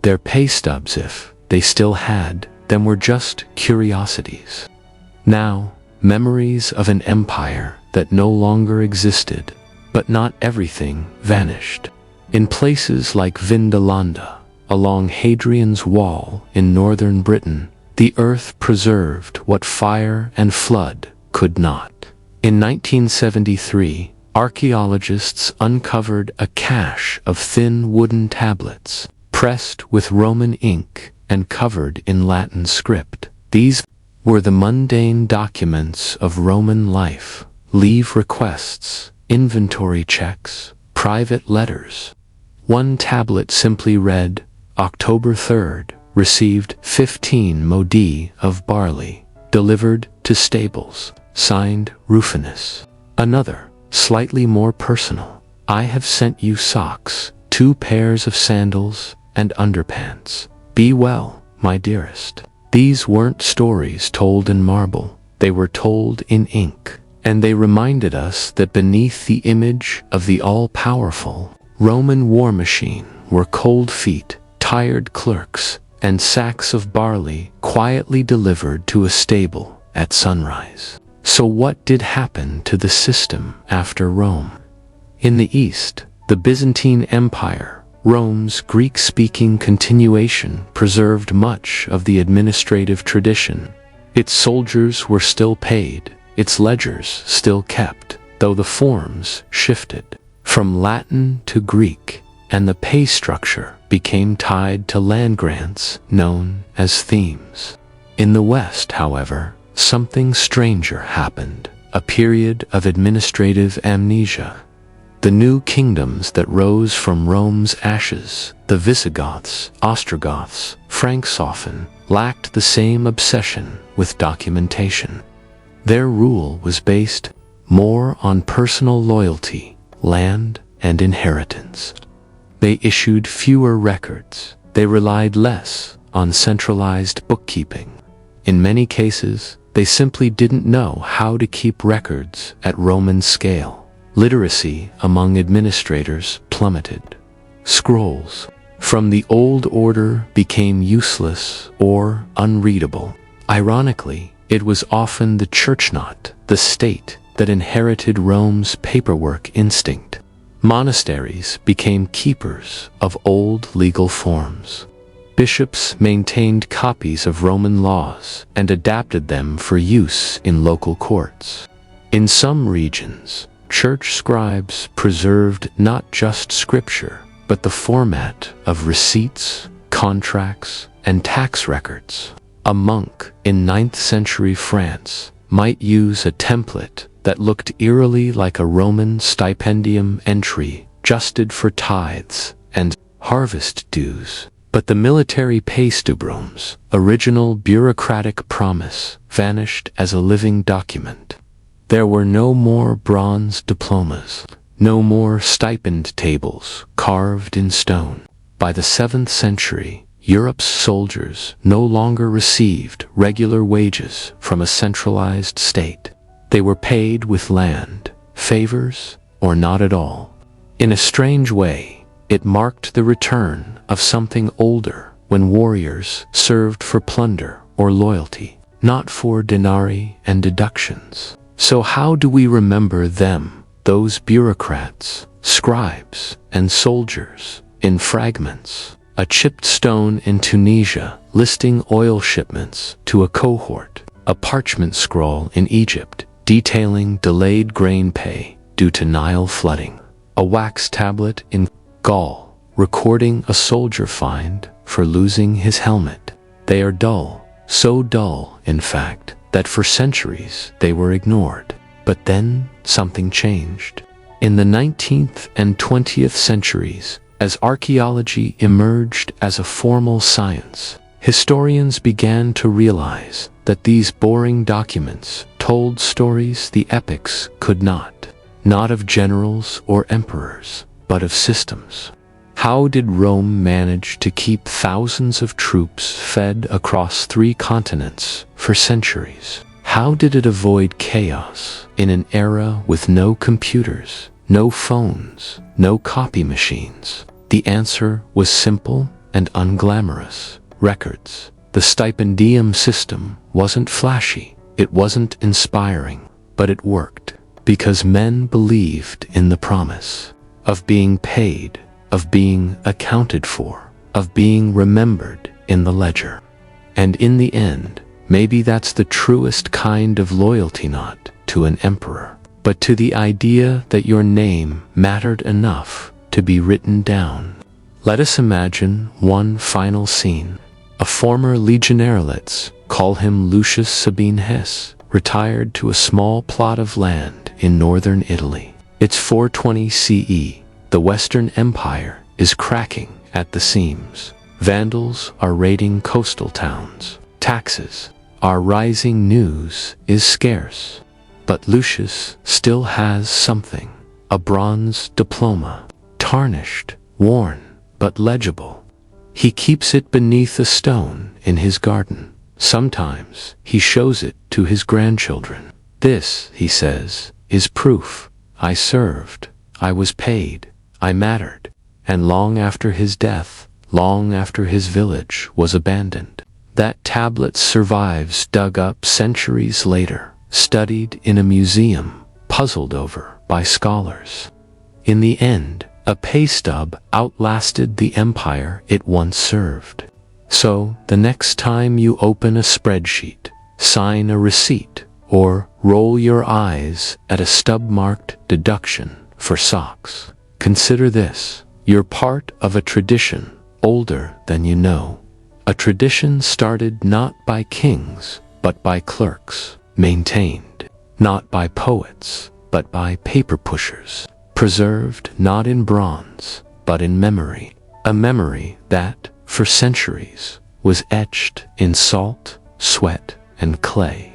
Their pay stubs, if they still had them, were just curiosities. Now, memories of an empire that no longer existed. But not everything vanished. In places like Vindolanda, along Hadrian's Wall in northern Britain, The earth preserved what fire and flood could not. In 1973, archaeologists uncovered a cache of thin wooden tablets, pressed with Roman ink and covered in Latin script. These were the mundane documents of Roman life: leave requests, inventory checks, private letters. One tablet simply read, October 3rd, received 15 modi of barley, delivered to stables, signed Rufinus. Another, slightly more personal, I have sent you socks, 2 pairs of sandals, and underpants. Be well, my dearest. These weren't stories told in marble, they were told in ink, and they reminded us that beneath the image of the all-powerful Roman war machine were cold feet, tired clerks, and sacks of barley quietly delivered to a stable at sunrise. So what did happen to the system after Rome? In the East, the Byzantine Empire, Rome's Greek-speaking continuation, preserved much of the administrative tradition. Its soldiers were still paid, its ledgers still kept, though the forms shifted from Latin to Greek, and the pay structure became tied to land grants known as themes. In the West, however, something stranger happened, a period of administrative amnesia. The new kingdoms that rose from Rome's ashes, the Visigoths, Ostrogoths, Franks, often lacked the same obsession with documentation. Their rule was based more on personal loyalty, land, and inheritance. They issued fewer records. They relied less on centralized bookkeeping. In many cases, they simply didn't know how to keep records at Roman scale. Literacy among administrators plummeted. Scrolls from the Old Order became useless or unreadable. Ironically, it was often the church, not the state, that inherited Rome's paperwork instinct. Monasteries became keepers of old legal forms. Bishops maintained copies of Roman laws and adapted them for use in local courts. In some regions, church scribes preserved not just scripture, but the format of receipts, contracts, and tax records. A monk in 9th century France might use a template that looked eerily like a Roman stipendium entry, adjusted for tithes and harvest dues. But the military paestubrum's original bureaucratic promise vanished as a living document. There were no more bronze diplomas, no more stipend tables carved in stone. By the 7th century, Europe's soldiers no longer received regular wages from a centralized state. They were paid with land, favors, or not at all. In a strange way, it marked the return of something older, when warriors served for plunder or loyalty, not for denarii and deductions. So how do we remember them, those bureaucrats, scribes, and soldiers? In fragments. A chipped stone in Tunisia listing oil shipments to a cohort. A parchment scroll in Egypt detailing delayed grain pay due to Nile flooding. A wax tablet in Gaul recording a soldier fined for losing his helmet. They are dull, so dull, in fact, that for centuries they were ignored. But then something changed. In the 19th and 20th centuries, as archaeology emerged as a formal science, historians began to realize that these boring documents told stories the epics could not of generals or emperors, but of systems. How did Rome manage to keep thousands of troops fed across 3 continents for centuries? How did it avoid chaos in an era with no computers, no phones, no copy machines? The answer was simple and unglamorous: records. The stipendium system wasn't flashy, it wasn't inspiring, but it worked because men believed in the promise of being paid, of being accounted for, of being remembered in the ledger. And in the end, maybe that's the truest kind of loyalty, not to an emperor, but to the idea that your name mattered enough to be written down. Let us imagine one final scene. A former legionnaire, let's call him Lucius Sabine Hess, retired to a small plot of land in northern Italy. It's 420 CE. The Western Empire is cracking at the seams. Vandals are raiding coastal towns. Taxes are rising. News is scarce. But Lucius still has something. A bronze diploma. Tarnished, worn, but legible. He keeps it beneath a stone in his garden. Sometimes he shows it to his grandchildren. This, he says, is proof. I served. I was paid. I mattered. And long after his death, long after his village was abandoned, that tablet survives, dug up centuries later, studied in a museum, puzzled over by scholars. In the end, a pay stub outlasted the empire it once served. So, the next time you open a spreadsheet, sign a receipt, or roll your eyes at a stub-marked deduction for socks, consider this. You're part of a tradition older than you know. A tradition started not by kings, but by clerks, maintained not by poets, but by paper pushers, preserved not in bronze, but in memory. A memory that, for centuries, was etched in salt, sweat, and clay.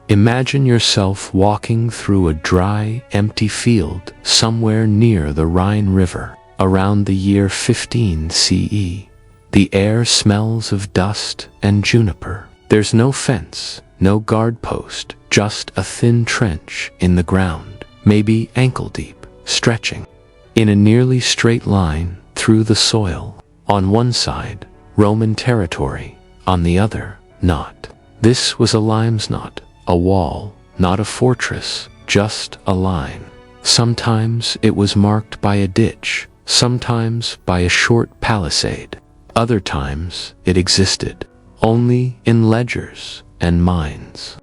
Imagine yourself walking through a dry, empty field somewhere near the Rhine River, around the year 15 CE. The air smells of dust and juniper. There's no fence, no guard post, just a thin trench in the ground, maybe ankle deep, stretching in a nearly straight line through the soil. On one side, Roman territory, on the other, not. This was a limes knot, a wall, not a fortress, just a line. Sometimes it was marked by a ditch, sometimes by a short palisade. Other times it existed only in ledgers and mines.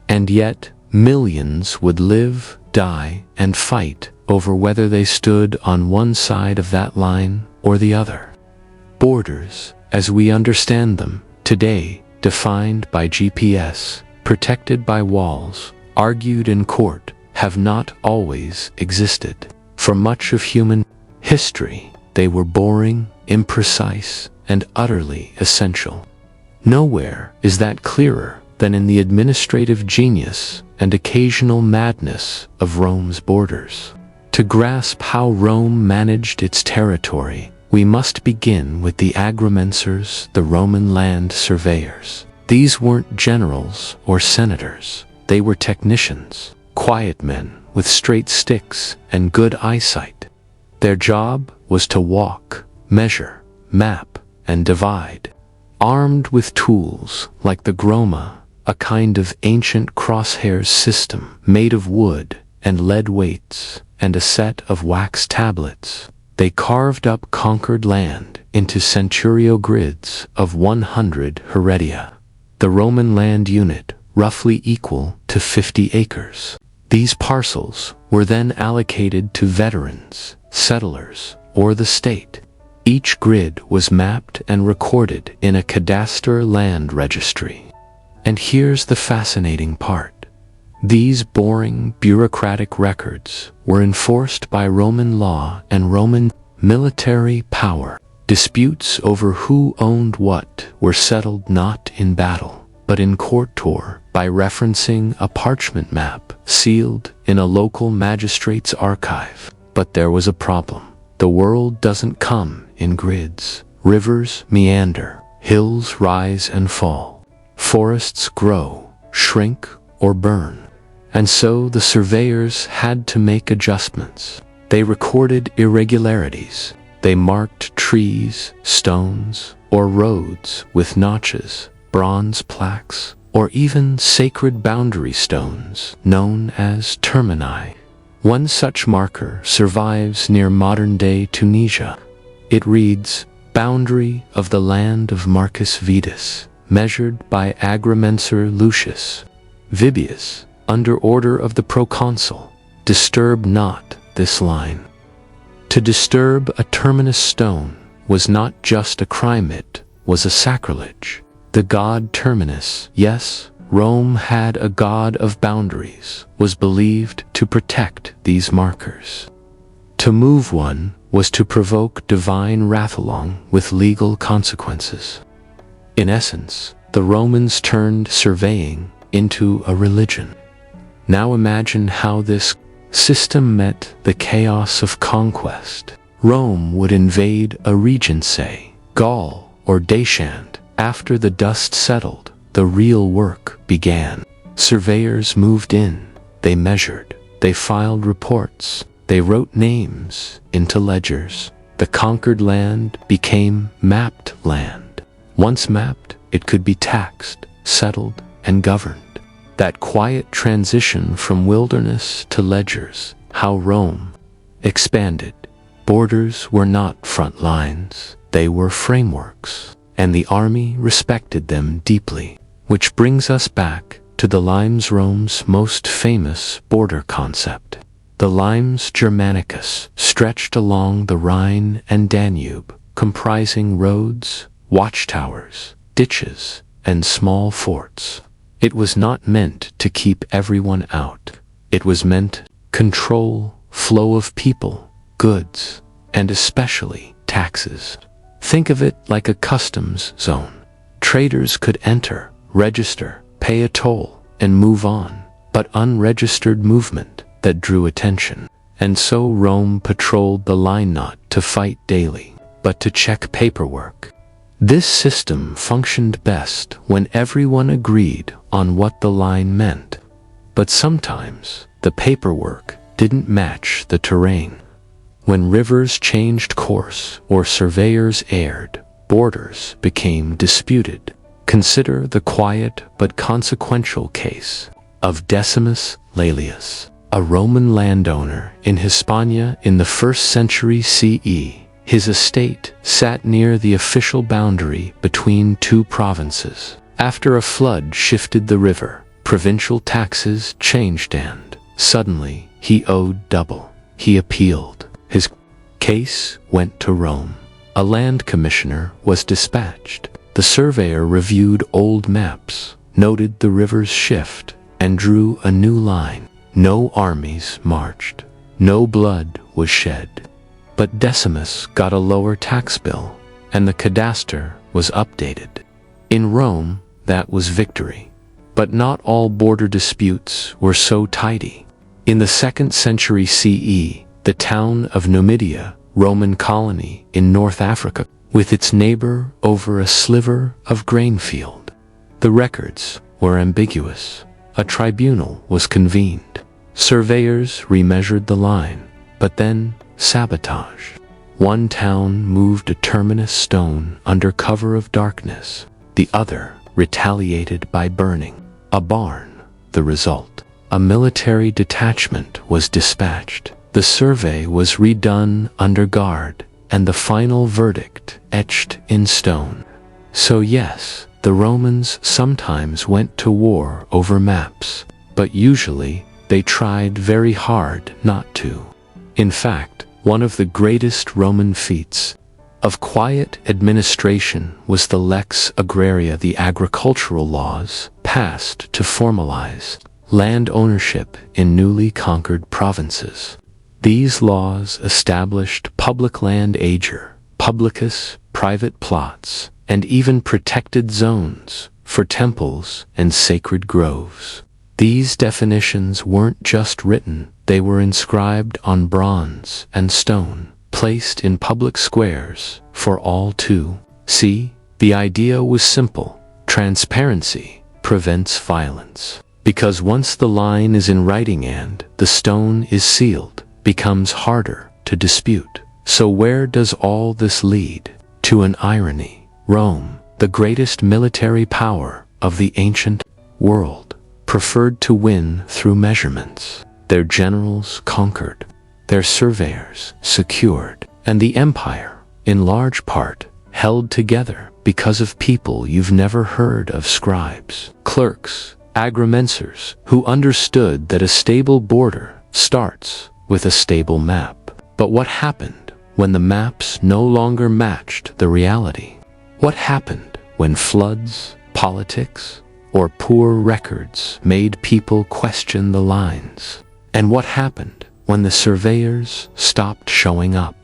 And yet millions would live, die, and fight over whether they stood on one side of that line or the other. Borders, as we understand them today, defined by GPS, protected by walls, argued in court, have not always existed. For much of human history, they were boring, imprecise, and utterly essential. Nowhere is that clearer than in the administrative genius and occasional madness of Rome's borders. To grasp how Rome managed its territory, we must begin with the agrimensors, the Roman land surveyors. These weren't generals or senators. They were technicians, quiet men with straight sticks and good eyesight. Their job was to walk, measure, map, and divide. Armed with tools like the groma, a kind of ancient crosshairs system made of wood and lead weights, and a set of wax tablets, they carved up conquered land into centurio grids of 100 heredia, the Roman land unit roughly equal to 50 acres. These parcels were then allocated to veterans, settlers, or the state. Each grid was mapped and recorded in a cadastre land registry. And here's the fascinating part. These boring, bureaucratic records were enforced by Roman law and Roman military power. Disputes over who owned what were settled not in battle, but in court tour by referencing a parchment map sealed in a local magistrate's archive. But there was a problem. The world doesn't come in grids. Rivers meander, hills rise and fall, forests grow, shrink, or burn. And so the surveyors had to make adjustments. They recorded irregularities. They marked trees, stones, or roads with notches, bronze plaques, or even sacred boundary stones known as termini. One such marker survives near modern-day Tunisia. It reads, "Boundary of the land of Marcus Vetus, measured by agrimensor Lucius Vibius, under order of the proconsul, disturb not this line. To disturb a terminus stone was not just a crime, it was a sacrilege. The god Terminus, yes, Rome had a god of boundaries, was believed to protect these markers. To move one was to provoke divine wrath along with legal consequences. In essence, the Romans turned surveying into a religion. Now imagine how this system met the chaos of conquest. Rome would invade a region, say, Gaul or Dachand. After the dust settled, the real work began. Surveyors moved in, they measured, they filed reports, they wrote names into ledgers. The conquered land became mapped land. Once mapped, it could be taxed, settled, and governed. That quiet transition from wilderness to ledgers, how Rome expanded. Borders were not front lines, they were frameworks, and the army respected them deeply. Which brings us back to the limes, Rome's most famous border concept. The limes Germanicus stretched along the Rhine and Danube, comprising roads, watchtowers, ditches, and small forts. It was not meant to keep everyone out. It was meant to control flow of people, goods, and especially taxes. Think of it like a customs zone. Traders could enter, register, pay a toll, and move on, but unregistered movement that drew attention. And so Rome patrolled the line not to fight daily, but to check paperwork. This system functioned best when everyone agreed on what the line meant. But sometimes the paperwork didn't match the terrain. When rivers changed course or surveyors erred, borders became disputed. Consider the quiet but consequential case of Decimus Laelius, a Roman landowner in Hispania in the 1st century CE. His estate sat near the official boundary between two provinces. After a flood shifted the river, provincial taxes changed and, suddenly, he owed double. He appealed. His case went to Rome. A land commissioner was dispatched. The surveyor reviewed old maps, noted the river's shift, and drew a new line. No armies marched. No blood was shed. But Decimus got a lower tax bill, and the cadaster was updated. In Rome, that was victory. But not all border disputes were so tidy. In the 2nd century CE, the town of Numidia, Roman colony in North Africa, with its neighbor over a sliver of grain field. The records were ambiguous. A tribunal was convened. Surveyors remeasured the line, but then sabotage. One town moved a terminus stone under cover of darkness. The other retaliated by burning a barn. The result: a military detachment was dispatched. The survey was redone under guard, and the final verdict etched in stone. So yes, the Romans sometimes went to war over maps, but usually they tried very hard not to. In fact, one of the greatest Roman feats of quiet administration was the lex agraria, the agricultural laws passed to formalize land ownership in newly conquered provinces. These laws established public land ager, publicus, private plots, and even protected zones for temples and sacred groves. These definitions weren't just written, they were inscribed on bronze and stone, placed in public squares for all to see. The idea was simple: transparency prevents violence. Because once the line is in writing and the stone is sealed, becomes harder to dispute. So where does all this lead? To an irony. Rome, the greatest military power of the ancient world, preferred to win through measurements. Their generals conquered, their surveyors secured, and the empire, in large part, held together because of people you've never heard of: scribes, clerks, agrimensors, who understood that a stable border starts with a stable map. But what happened when the maps no longer matched the reality? What happened when floods, politics, or poor records made people question the lines? And what happened when the surveyors stopped showing up?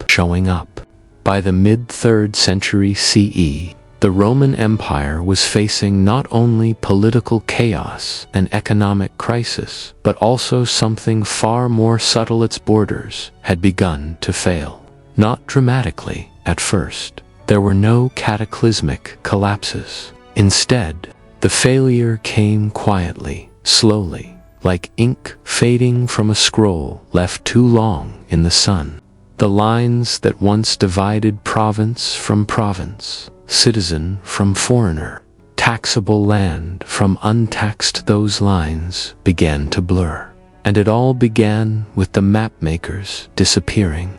By the mid-3rd century CE, the Roman Empire was facing not only political chaos and economic crisis, but also something far more subtle. Its borders had begun to fail. Not dramatically at first. There were no cataclysmic collapses. Instead, the failure came quietly, slowly, like ink fading from a scroll left too long in the sun. The lines that once divided province from province, citizen from foreigner, taxable land from untaxed, those lines began to blur. And it all began with the mapmakers disappearing.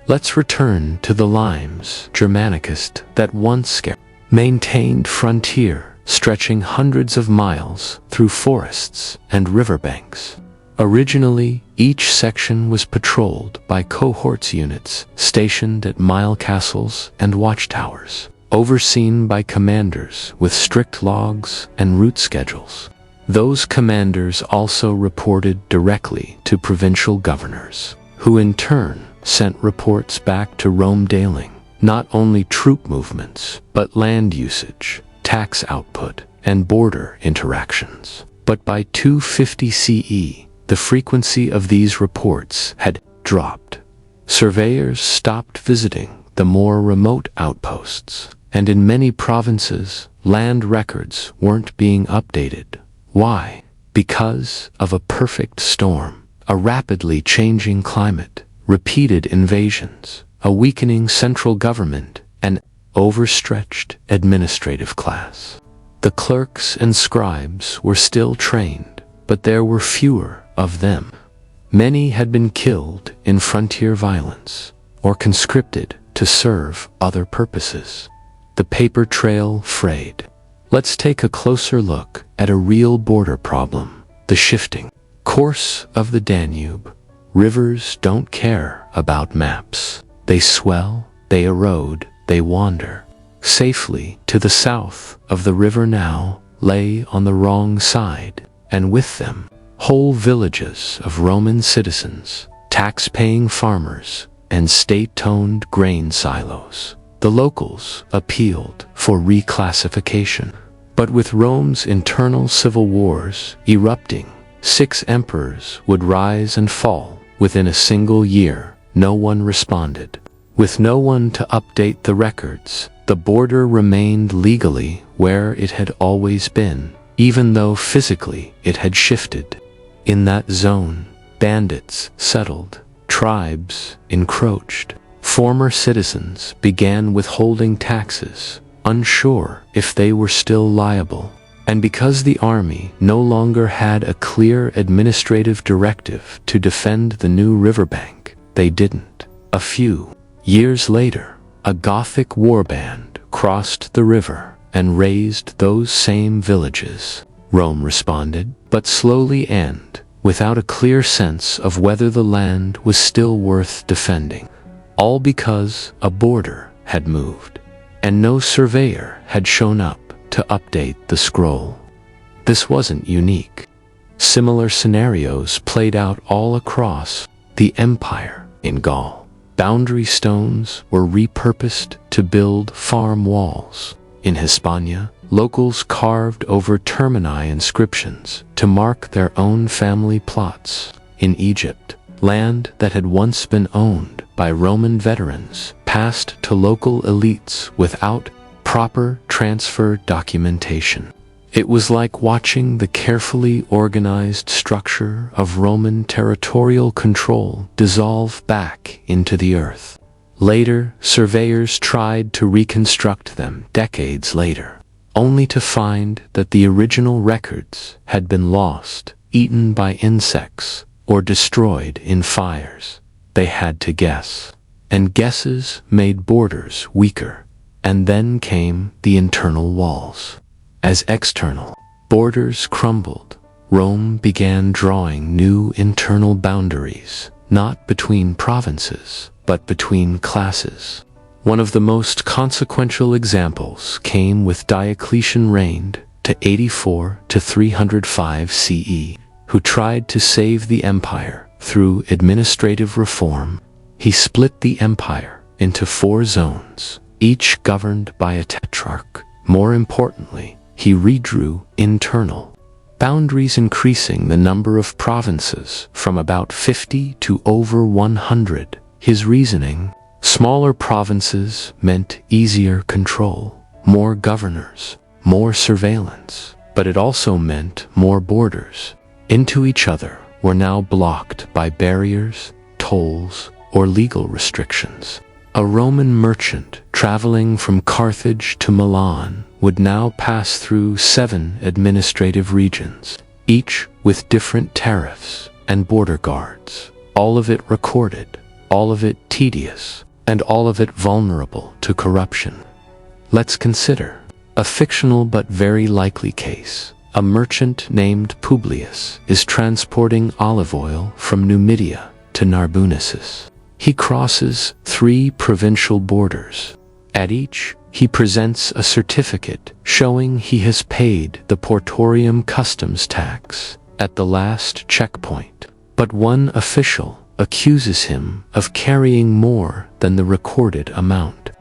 Let's return to the limes Germanicus that once maintained frontier stretching hundreds of miles through forests and riverbanks. Originally, each section was patrolled by cohorts units stationed at mile castles and watchtowers, overseen by commanders with strict logs and route schedules. Those commanders also reported directly to provincial governors, who in turn sent reports back to Rome detailing not only troop movements, but land usage, tax output, and border interactions. But by 250 CE, the frequency of these reports had dropped. Surveyors stopped visiting the more remote outposts, and in many provinces, land records weren't being updated. Why? Because of a perfect storm, a rapidly changing climate, repeated invasions, a weakening central government, and overstretched administrative class. The clerks and scribes were still trained, but there were fewer of them. Many had been killed in frontier violence, or conscripted to serve other purposes. The paper trail frayed. Let's take a closer look at a real border problem: the shifting course of the Danube. Rivers don't care about maps. They swell, they erode, they wander. Safely to the south of the river now lay on the wrong side, and with them, whole villages of Roman citizens, tax-paying farmers, and state-owned grain silos. The locals appealed for reclassification. But with Rome's internal civil wars erupting, 6 emperors would rise and fall within a single year. No one responded. With no one to update the records, the border remained legally where it had always been, even though physically it had shifted. In that zone, bandits settled, tribes encroached, former citizens began withholding taxes, unsure if they were still liable. And because the army no longer had a clear administrative directive to defend the new riverbank, they didn't. A few years later, a Gothic warband crossed the river and razed those same villages. Rome responded, but slowly and without a clear sense of whether the land was still worth defending. All because a border had moved, and no surveyor had shown up to update the scroll. This wasn't unique. Similar scenarios played out all across the empire. In Gaul, boundary stones were repurposed to build farm walls. In Hispania, locals carved over termini inscriptions to mark their own family plots. In Egypt, land that had once been owned by Roman veterans passed to local elites without proper transfer documentation. It was like watching the carefully organized structure of Roman territorial control dissolve back into the earth. Later, surveyors tried to reconstruct them decades later, only to find that the original records had been lost, eaten by insects, or destroyed in fires. They had to guess, and guesses made borders weaker. And then came the internal walls. As external borders crumbled, Rome began drawing new internal boundaries, not between provinces, but between classes. One of the most consequential examples came with Diocletian reigned to 84 to 305 CE, who tried to save the empire through administrative reform. He split the empire into 4 zones, each governed by a tetrarch. More importantly, he redrew internal boundaries, increasing the number of provinces from about 50 to over 100. His reasoning: smaller provinces meant easier control, more governors, more surveillance, but it also meant more borders into each other were now blocked by barriers, tolls, or legal restrictions. A Roman merchant traveling from Carthage to Milan would now pass through 7 administrative regions, each with different tariffs and border guards, all of it recorded, all of it tedious, and all of it vulnerable to corruption. Let's consider a fictional but very likely case. A merchant named Publius is transporting olive oil from Numidia to Narbonensis. He crosses 3 provincial borders. At each, he presents a certificate showing he has paid the portorium customs tax at the last checkpoint. But one official accuses him of carrying more than the recorded amount.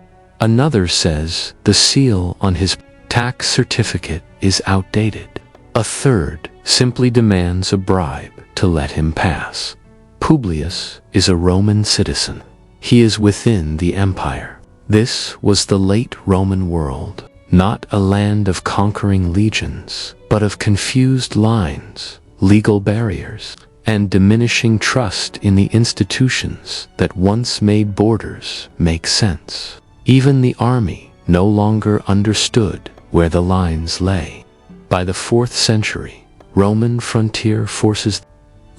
Another says the seal on his tax certificate is outdated. A third simply demands a bribe to let him pass. Publius is a Roman citizen. He is within the empire. This was the late Roman world, not a land of conquering legions, but of confused lines, legal barriers, and diminishing trust in the institutions that once made borders make sense. Even the army no longer understood where the lines lay. By the 4th century, Roman frontier forces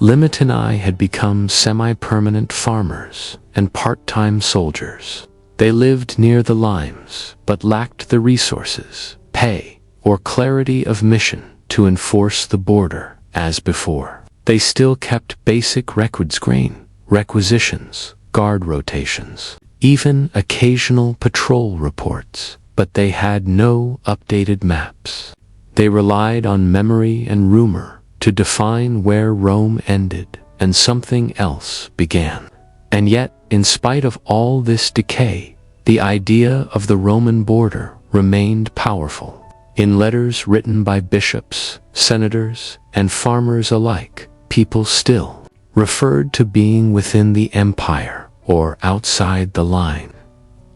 Limitini had become semi-permanent farmers and part-time soldiers. They lived near the limes, but lacked the resources, pay, or clarity of mission to enforce the border as before. They still kept basic requisitions, guard rotations, even occasional patrol reports, but they had no updated maps. They relied on memory and rumor to define where Rome ended and something else began. And yet, in spite of all this decay, the idea of the Roman border remained powerful. In letters written by bishops, senators, and farmers alike, people still referred to being within the empire or outside the line.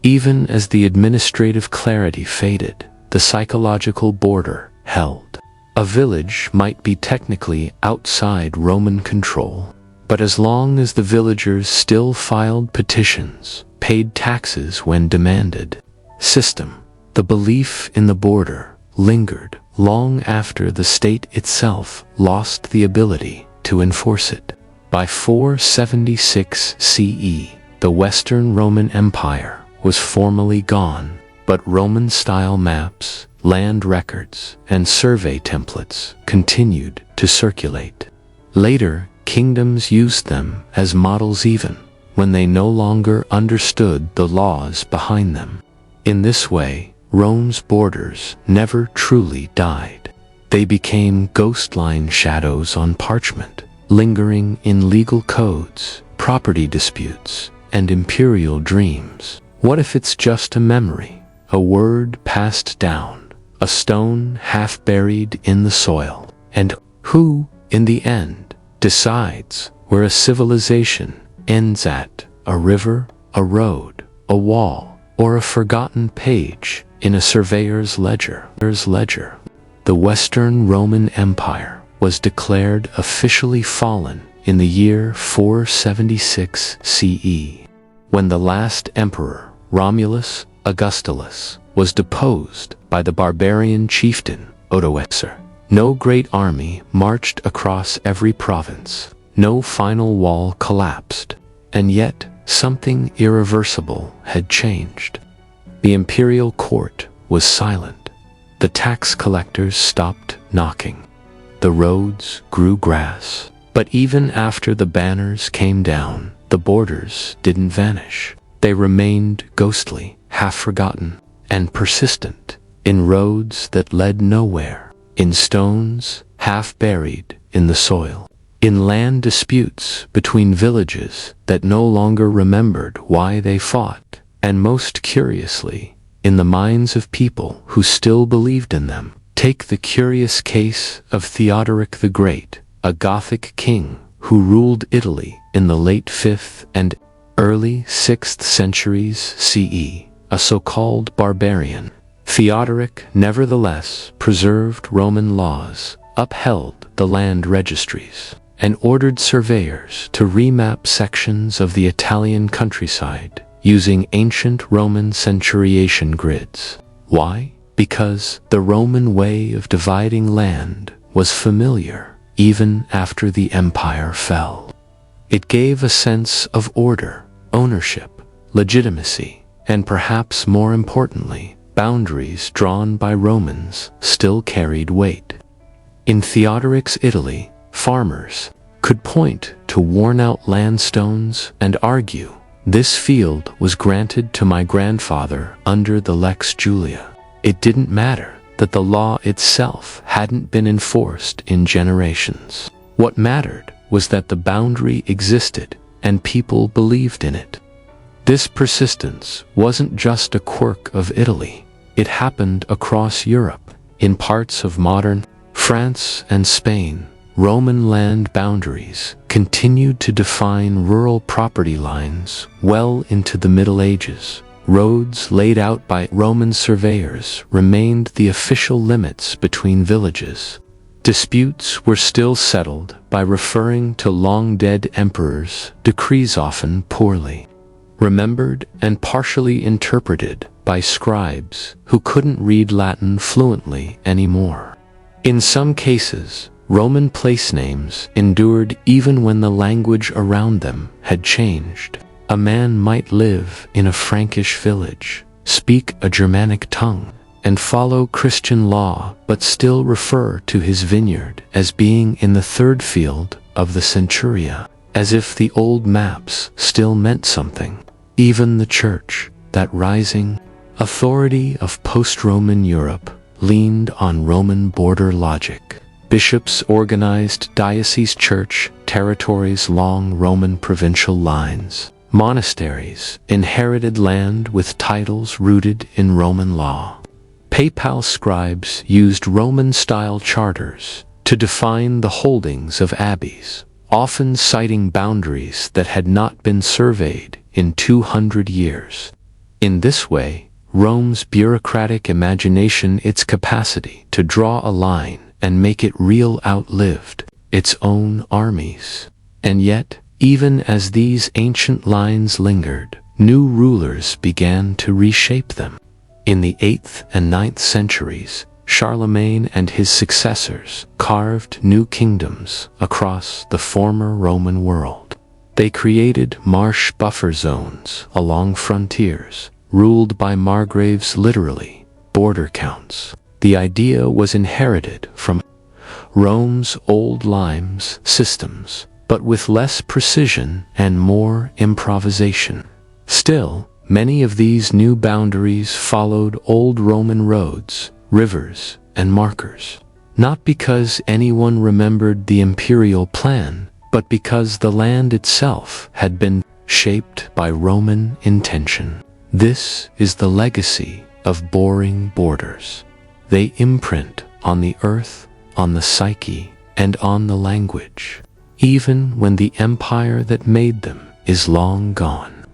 Even as the administrative clarity faded, the psychological border held. A village might be technically outside Roman control, but as long as the villagers still filed petitions, paid taxes when demanded, the belief in the border lingered long after the state itself lost the ability to enforce it. By 476 CE, the Western Roman Empire was formally gone, but Roman-style maps, land records, and survey templates continued to circulate. Later, kingdoms used them as models even when they no longer understood the laws behind them. In this way, Rome's borders never truly died. They became ghost-line shadows on parchment, lingering in legal codes, property disputes, and imperial dreams. What if it's just a memory, a word passed down, a stone half buried in the soil? And who, in the end, decides where a civilization ends at? A river, a road, a wall, or a forgotten page in a surveyor's ledger? The Western Roman Empire was declared officially fallen in the year 476 CE, when the last emperor, Romulus Augustulus, was deposed by the barbarian chieftain Odoacer. No great army marched across every province, no final wall collapsed, and yet something irreversible had changed. The imperial court was silent. The tax collectors stopped knocking. The roads grew grass. But even after the banners came down, the borders didn't vanish. They remained ghostly, half-forgotten, and persistent, in roads that led nowhere, in stones half-buried in the soil, in land disputes between villages that no longer remembered why they fought, and most curiously, in the minds of people who still believed in them. Take the curious case of Theodoric the Great, a Gothic king who ruled Italy in the late 5th and early 6th centuries CE, a so-called barbarian. Theodoric nevertheless preserved Roman laws, upheld the land registries, and ordered surveyors to remap sections of the Italian countryside using ancient Roman centuriation grids. Why? Because the Roman way of dividing land was familiar even after the empire fell. It gave a sense of order, ownership, legitimacy, and perhaps more importantly, boundaries drawn by Romans still carried weight. In Theodoric's Italy, farmers could point to worn-out landstones and argue, "This field was granted to my grandfather under the Lex Julia." It didn't matter that the law itself hadn't been enforced in generations. What mattered was that the boundary existed and people believed in it. This persistence wasn't just a quirk of Italy. It happened across Europe. In parts of modern France and Spain, Roman land boundaries continued to define rural property lines well into the Middle Ages. Roads laid out by Roman surveyors remained the official limits between villages. Disputes were still settled by referring to long-dead emperors, decrees often poorly remembered and partially interpreted by scribes who couldn't read Latin fluently anymore. In some cases, Roman place names endured even when the language around them had changed. A man might live in a Frankish village, speak a Germanic tongue, and follow Christian law but still refer to his vineyard as being in the third field of the centuria, as if the old maps still meant something. Even the church, that rising authority of post-Roman Europe, leaned on Roman border logic. Bishops organized diocese church territories along Roman provincial lines. Monasteries inherited land with titles rooted in Roman law. Papal scribes used Roman-style charters to define the holdings of abbeys, often citing boundaries that had not been surveyed in 200 years. In this way, Rome's bureaucratic imagination, its capacity to draw a line and make it real, outlived its own armies. And yet, even as these ancient lines lingered, new rulers began to reshape them. In the 8th and 9th centuries, Charlemagne and his successors carved new kingdoms across the former Roman world. They created marsh buffer zones along frontiers, ruled by margraves, literally, border counts. The idea was inherited from Rome's old limes systems, but with less precision and more improvisation. Still, many of these new boundaries followed old Roman roads, rivers, and markers. Not because anyone remembered the imperial plan, but because the land itself had been shaped by Roman intention. This is the legacy of boring borders. They imprint on the earth, on the psyche, and on the language, even when the empire that made them is long gone.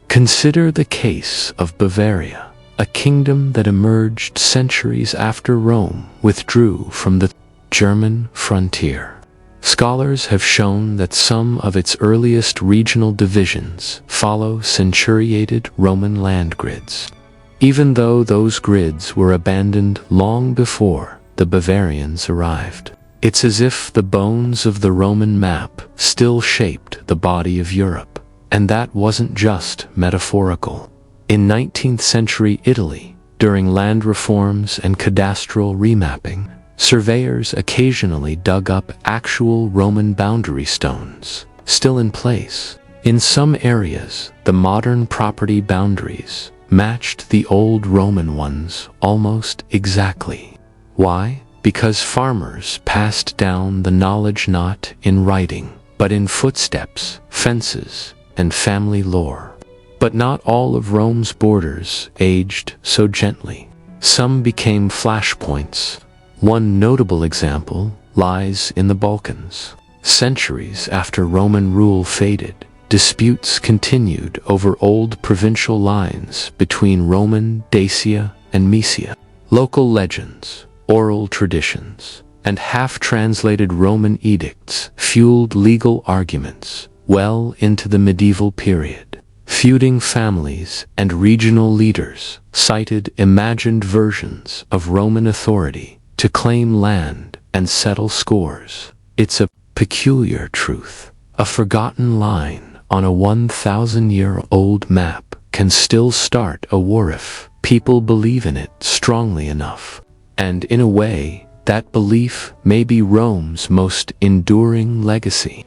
Consider the case of Bavaria, a kingdom that emerged centuries after Rome withdrew from the German frontier. Scholars have shown that some of its earliest regional divisions follow centuriated Roman land grids, even though those grids were abandoned long before the Bavarians arrived. It's as if the bones of the Roman map still shaped the body of Europe, and that wasn't just metaphorical. In 19th century Italy, during land reforms and cadastral remapping, surveyors occasionally dug up actual Roman boundary stones, still in place. In some areas, the modern property boundaries matched the old Roman ones almost exactly. Why? Because farmers passed down the knowledge not in writing, but in footsteps, fences, and family lore. But not all of Rome's borders aged so gently. Some became flashpoints. One notable example lies in the Balkans. Centuries after Roman rule faded, disputes continued over old provincial lines between Roman Dacia and Mysia. Local legends, oral traditions, and half-translated Roman edicts fueled legal arguments well into the medieval period. Feuding families and regional leaders cited imagined versions of Roman authority to claim land and settle scores. It's a peculiar truth. A forgotten line on a 1,000-year-old map can still start a war if people believe in it strongly enough. And in a way, that belief may be Rome's most enduring legacy.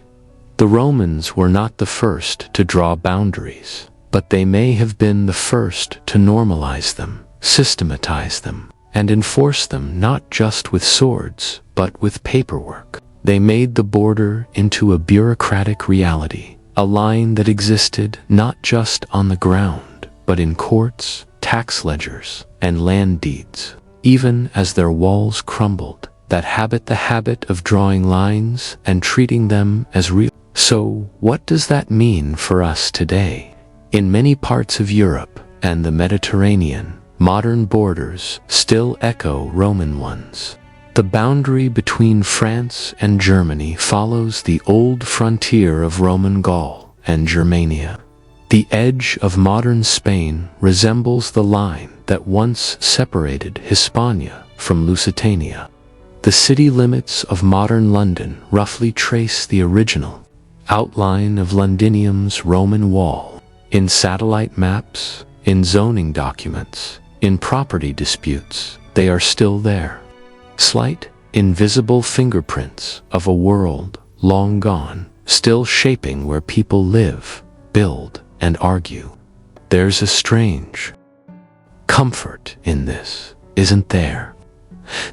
The Romans were not the first to draw boundaries, but they may have been the first to normalize them, systematize them, and enforce them not just with swords, but with paperwork. They made the border into a bureaucratic reality, a line that existed not just on the ground, but in courts, tax ledgers, and land deeds. Even as their walls crumbled, the habit of drawing lines and treating them as real. So, what does that mean for us today? In many parts of Europe and the Mediterranean, modern borders still echo Roman ones. The boundary between France and Germany follows the old frontier of Roman Gaul and Germania. The edge of modern Spain resembles the line that once separated Hispania from Lusitania. The city limits of modern London roughly trace the original outline of Londinium's Roman wall. In satellite maps, in zoning documents, in property disputes, they are still there. Slight, invisible fingerprints of a world long gone, still shaping where people live, build, and argue. There's a strange comfort in this, isn't there?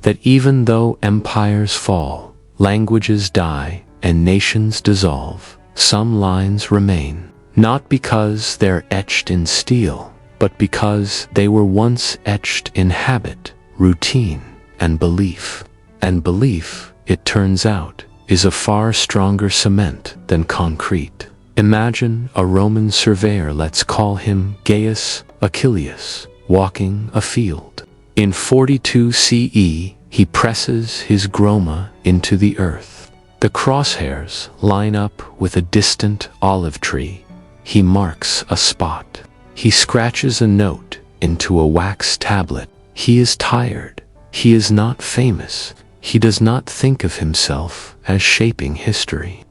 That even though empires fall, languages die, and nations dissolve, some lines remain, not because they're etched in steel, but because they were once etched in habit, routine, and belief. And belief, it turns out, is a far stronger cement than concrete. Imagine a Roman surveyor, let's call him Gaius Achillius, walking a field. In 42 CE, he presses his groma into the earth. The crosshairs line up with a distant olive tree. He marks a spot. He scratches a note into a wax tablet. He is tired. He is not famous. He does not think of himself as shaping history.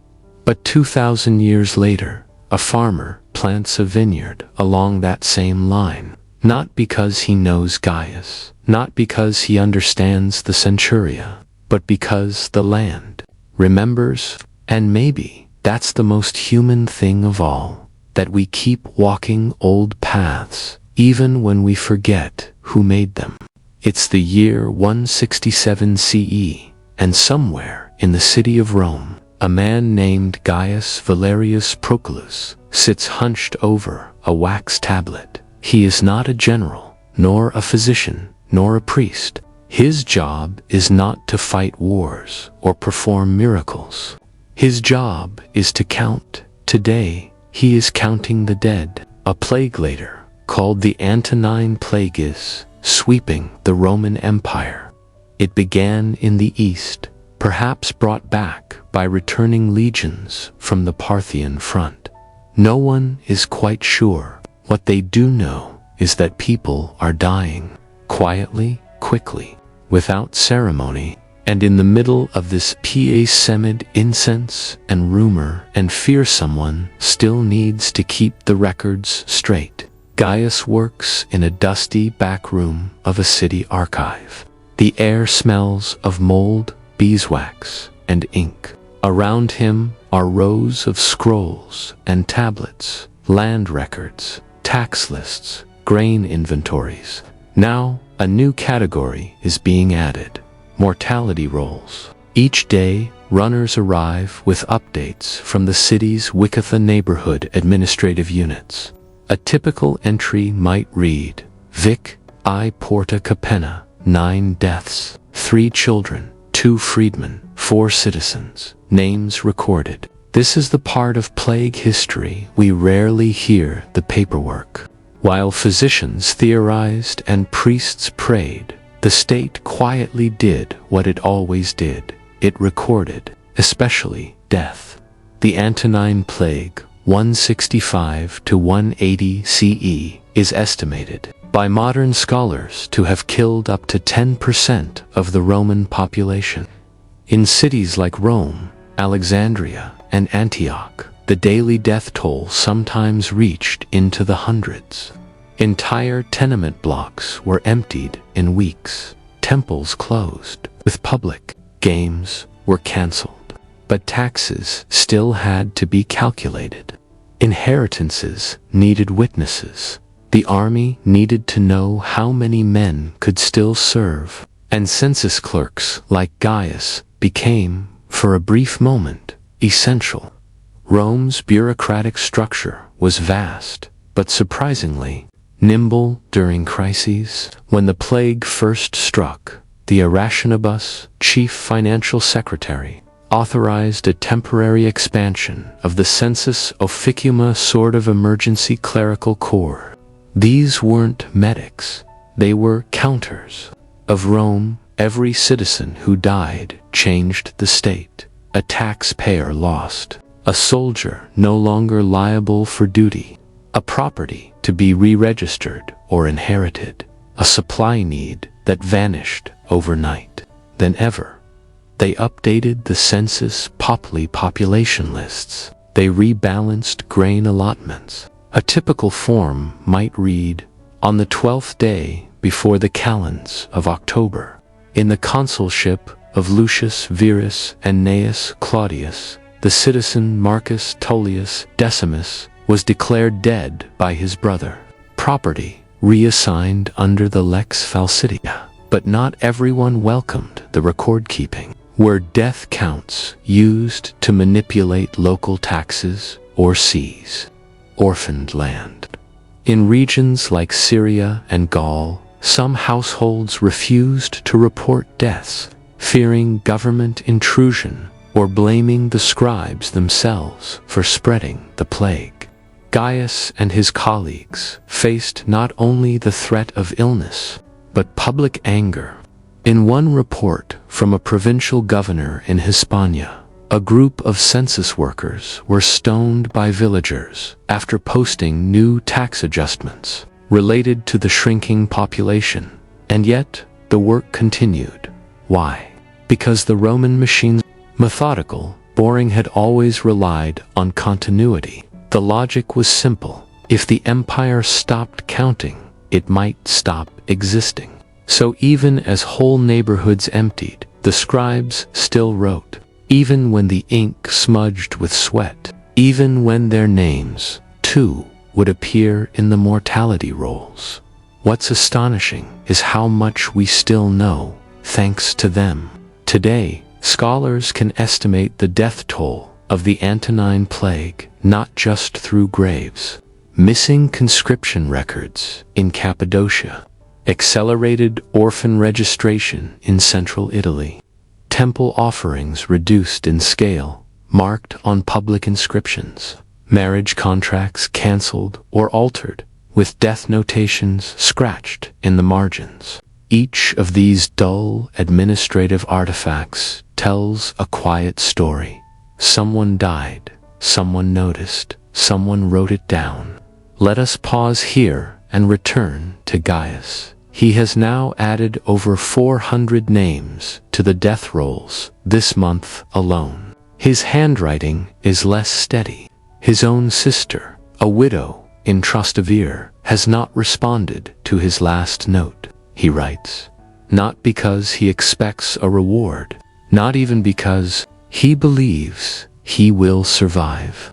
But 2,000 years later, a farmer plants a vineyard along that same line. Not because he knows Gaius, not because he understands the centuria, but because the land remembers. And maybe that's the most human thing of all, that we keep walking old paths, even when we forget who made them. It's the year 167 CE, and somewhere in the city of Rome, a man named Gaius Valerius Proculus sits hunched over a wax tablet. He is not a general, nor a physician, nor a priest. His job is not to fight wars or perform miracles. His job is to count. Today, he is counting the dead. A plague later, called the Antonine Plague, is sweeping the Roman Empire. It began in the east, perhaps brought back by returning legions from the Parthian front. No one is quite sure. What they do know is that people are dying, quietly, quickly, without ceremony, and in the middle of this semid incense and rumor and fear, someone still needs to keep the records straight. Gaius works in a dusty back room of a city archive. The air smells of mold, beeswax, and ink. Around him are rows of scrolls and tablets, land records, tax lists, grain inventories. Now, a new category is being added: mortality rolls. Each day, runners arrive with updates from the city's Wicatha neighborhood administrative units. A typical entry might read, Vic I Porta Capena, 9 deaths, 3 children, 2 freedmen, 4 citizens, names recorded. This is the part of plague history we rarely hear the paperwork. While physicians theorized and priests prayed, the state quietly did what it always did. It recorded, especially death. The Antonine Plague, 165 to 180 CE, is estimated by modern scholars to have killed up to 10% of the Roman population. In cities like Rome, Alexandria, and Antioch, the daily death toll sometimes reached into the hundreds. Entire tenement blocks were emptied in weeks, temples closed, with public games were cancelled. But taxes still had to be calculated. Inheritances needed witnesses. The army needed to know how many men could still serve, and census clerks like Gaius became, for a brief moment, essential. Rome's bureaucratic structure was vast, but surprisingly nimble during crises. When the plague first struck, the Arationibus, chief financial secretary, authorized a temporary expansion of the census officiuma sort of emergency clerical corps. These weren't medics, they were counters. Of Rome, every citizen who died changed the state. A taxpayer lost, a soldier no longer liable for duty, a property to be re-registered or inherited, a supply need that vanished overnight. Then ever. They updated the census population lists. They rebalanced grain allotments. A typical form might read, on the 12th day before the calends of October, in the consulship of Lucius Verus and Gnaeus Claudius, the citizen Marcus Tullius Decimus was declared dead by his brother. Property reassigned under the Lex Falcidia. But not everyone welcomed the record-keeping. Were death counts used to manipulate local taxes or seize orphaned land? In regions like Syria and Gaul, some households refused to report deaths, fearing government intrusion or blaming the scribes themselves for spreading the plague. Gaius and his colleagues faced not only the threat of illness, but public anger. In one report from a provincial governor in Hispania, a group of census workers were stoned by villagers after posting new tax adjustments related to the shrinking population. And yet, the work continued. Why? Because the Roman machines, methodical, boring, had always relied on continuity. The logic was simple. If the empire stopped counting, it might stop existing. So even as whole neighborhoods emptied, the scribes still wrote, even when the ink smudged with sweat, even when their names, too, would appear in the mortality rolls. What's astonishing is how much we still know, thanks to them. Today, scholars can estimate the death toll of the Antonine Plague not just through graves, missing conscription records in Cappadocia, accelerated orphan registration in central Italy, temple offerings reduced in scale, marked on public inscriptions, marriage contracts cancelled or altered, with death notations scratched in the margins. Each of these dull administrative artifacts tells a quiet story. Someone died, someone noticed, someone wrote it down. Let us pause here and return to Gaius. He has now added over 400 names to the death rolls this month alone. His handwriting is less steady. His own sister, a widow, in Trastevere has not responded to his last note, he writes. Not because he expects a reward, not even because he believes he will survive,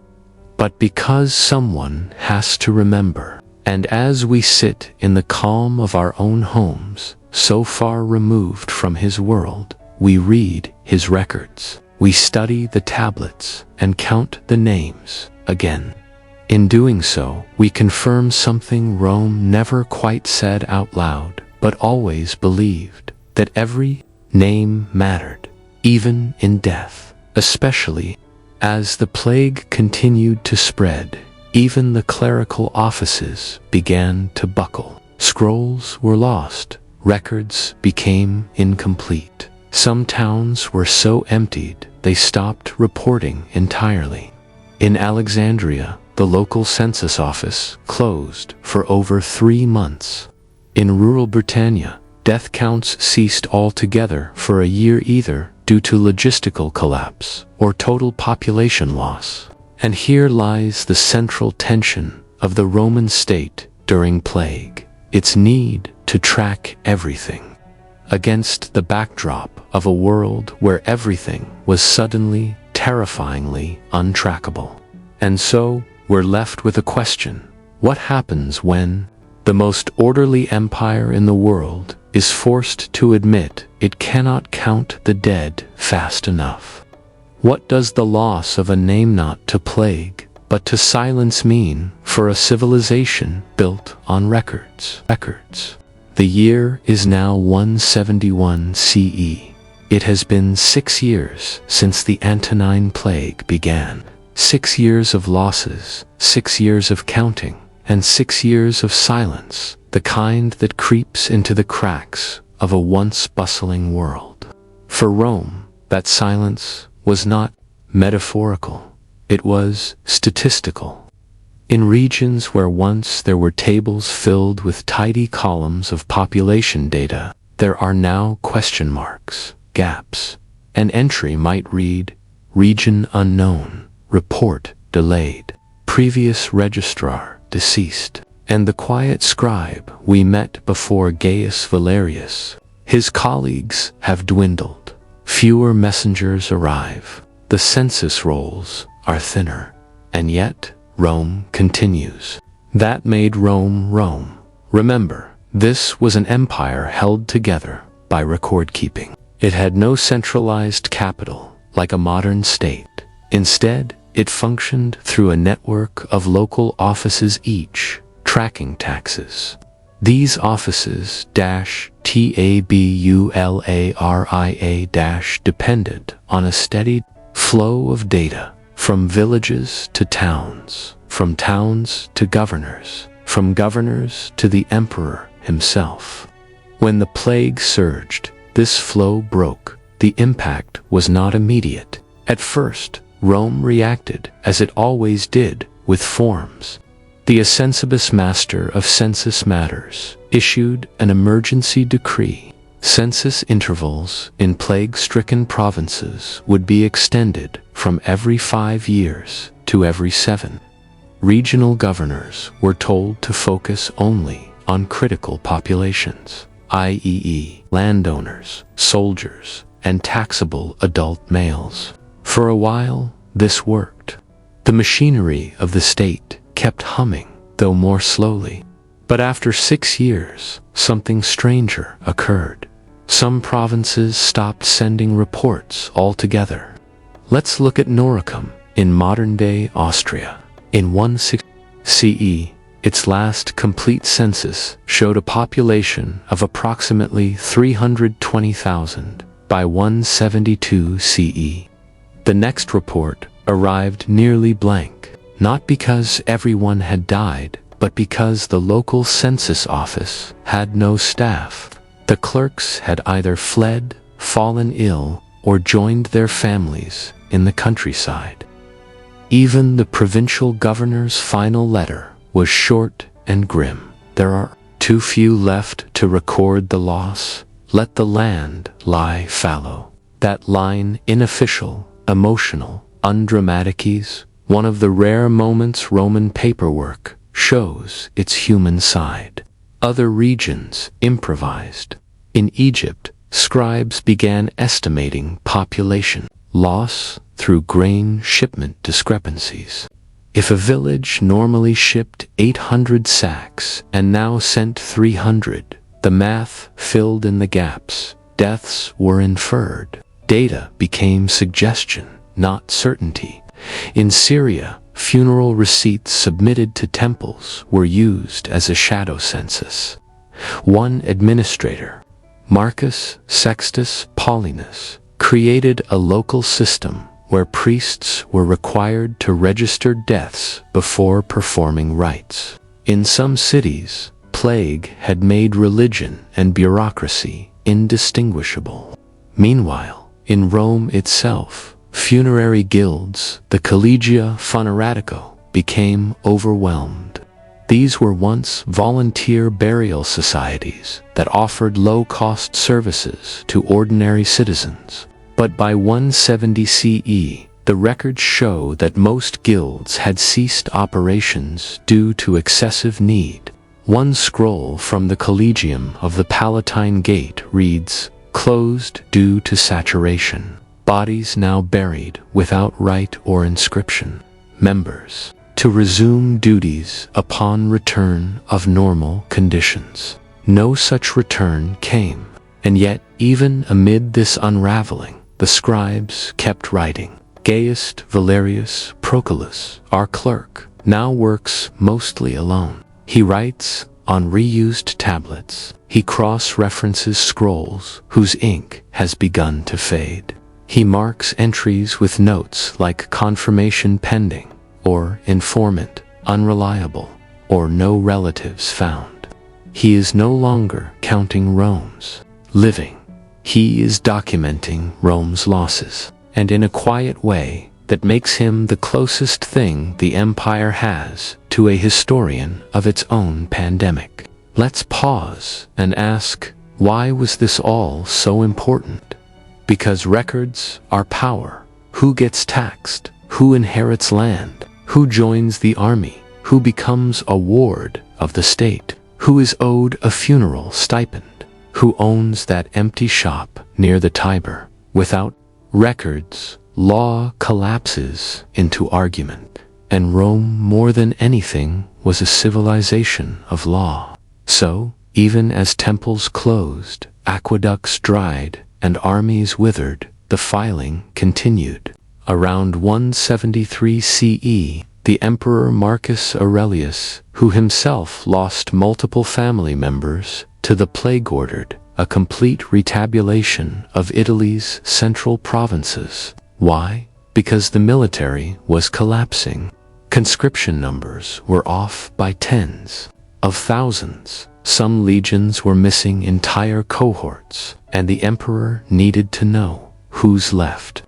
but because someone has to remember. And as we sit in the calm of our own homes, so far removed from his world, we read his records. We study the tablets and count the names again. In doing so, we confirm something Rome never quite said out loud, but always believed, that every name mattered, even in death, especially as the plague continued to spread. Even the clerical offices began to buckle. Scrolls were lost, records became incomplete. Some towns were so emptied they stopped reporting entirely. In Alexandria, the local census office closed for over 3 months. In rural Britannia, death counts ceased altogether for a year, either due to logistical collapse or total population loss. And here lies the central tension of the Roman state during plague, its need to track everything, against the backdrop of a world where everything was suddenly, terrifyingly untrackable. And so, we're left with a question: what happens when the most orderly empire in the world is forced to admit it cannot count the dead fast enough? What does the loss of a name not to plague, but to silence mean for a civilization built on records? The year is now 171 CE. It has been 6 years since the Antonine Plague began. 6 years of losses, 6 years of counting, and 6 years of silence, the kind that creeps into the cracks of a once bustling world. For Rome, that silence was not metaphorical, it was statistical. In regions where once there were tables filled with tidy columns of population data, there are now question marks, gaps. An entry might read, "Region unknown, report delayed, previous registrar deceased." And the quiet scribe we met before Gaius Valerius, his colleagues have dwindled. Fewer messengers arrive. The census rolls are thinner. And yet, Rome continues. That made Rome Rome. Remember, this was an empire held together by record keeping. It had no centralized capital like a modern state. Instead, it functioned through a network of local offices, each tracking taxes. These offices -tabularia- depended on a steady flow of data from villages to towns, from towns to governors, from governors to the emperor himself. When the plague surged, this flow broke. The impact was not immediate. At first, Rome reacted as it always did, with forms. The Censibus Master of Census Matters issued an emergency decree. Census intervals in plague-stricken provinces would be extended from every 5 years to every 7. Regional governors were told to focus only on critical populations, i.e., landowners, soldiers, and taxable adult males. For a while, this worked. The machinery of the state kept humming, though more slowly. But after 6 years, something stranger occurred. Some provinces stopped sending reports altogether. Let's look at Noricum, in modern-day Austria. In 160 CE, its last complete census showed a population of approximately 320,000 by 172 CE. The next report arrived nearly blank, not because everyone had died, but because the local census office had no staff. The clerks had either fled, fallen ill, or joined their families in the countryside. Even the provincial governor's final letter was short and grim. There are too few left to record the loss. Let the land lie fallow. That line, unofficial, emotional, undramatices, one of the rare moments Roman paperwork shows its human side. Other regions improvised. In Egypt, scribes began estimating population loss through grain shipment discrepancies. If a village normally shipped 800 sacks and now sent 300, the math filled in the gaps. Deaths were inferred. Data became suggestion, not certainty. In Syria, funeral receipts submitted to temples were used as a shadow census. One administrator, Marcus Sextus Paulinus, created a local system where priests were required to register deaths before performing rites. In some cities, plague had made religion and bureaucracy indistinguishable. Meanwhile, in Rome itself, funerary guilds, the Collegia Foneratico, became overwhelmed. These were once volunteer burial societies that offered low-cost services to ordinary citizens. But by 170 CE, the records show that most guilds had ceased operations due to excessive need. One scroll from the Collegium of the Palatine Gate reads, "Closed due to saturation. Bodies now buried without rite or inscription. Members to resume duties upon return of normal conditions." No such return came, and yet even amid this unraveling, the scribes kept writing. Gaius Valerius Proclus, our clerk, now works mostly alone. He writes on reused tablets. He cross-references scrolls whose ink has begun to fade. He marks entries with notes like confirmation pending, or informant unreliable, or no relatives found. He is no longer counting Rome's living. He is documenting Rome's losses, and in a quiet way that makes him the closest thing the empire has to a historian of its own pandemic. Let's pause and ask, why was this all so important? Because records are power. Who gets taxed? Who inherits land? Who joins the army? Who becomes a ward of the state? Who is owed a funeral stipend? Who owns that empty shop near the Tiber? Without records, law collapses into argument, and Rome, more than anything, was a civilization of law. So, even as temples closed, aqueducts dried, and armies withered, the filing continued. Around 173 CE, the Emperor Marcus Aurelius, who himself lost multiple family members to the plague, ordered a complete retabulation of Italy's central provinces. Why? Because the military was collapsing. Conscription numbers were off by tens of thousands. Some legions were missing entire cohorts, and the emperor needed to know who's left.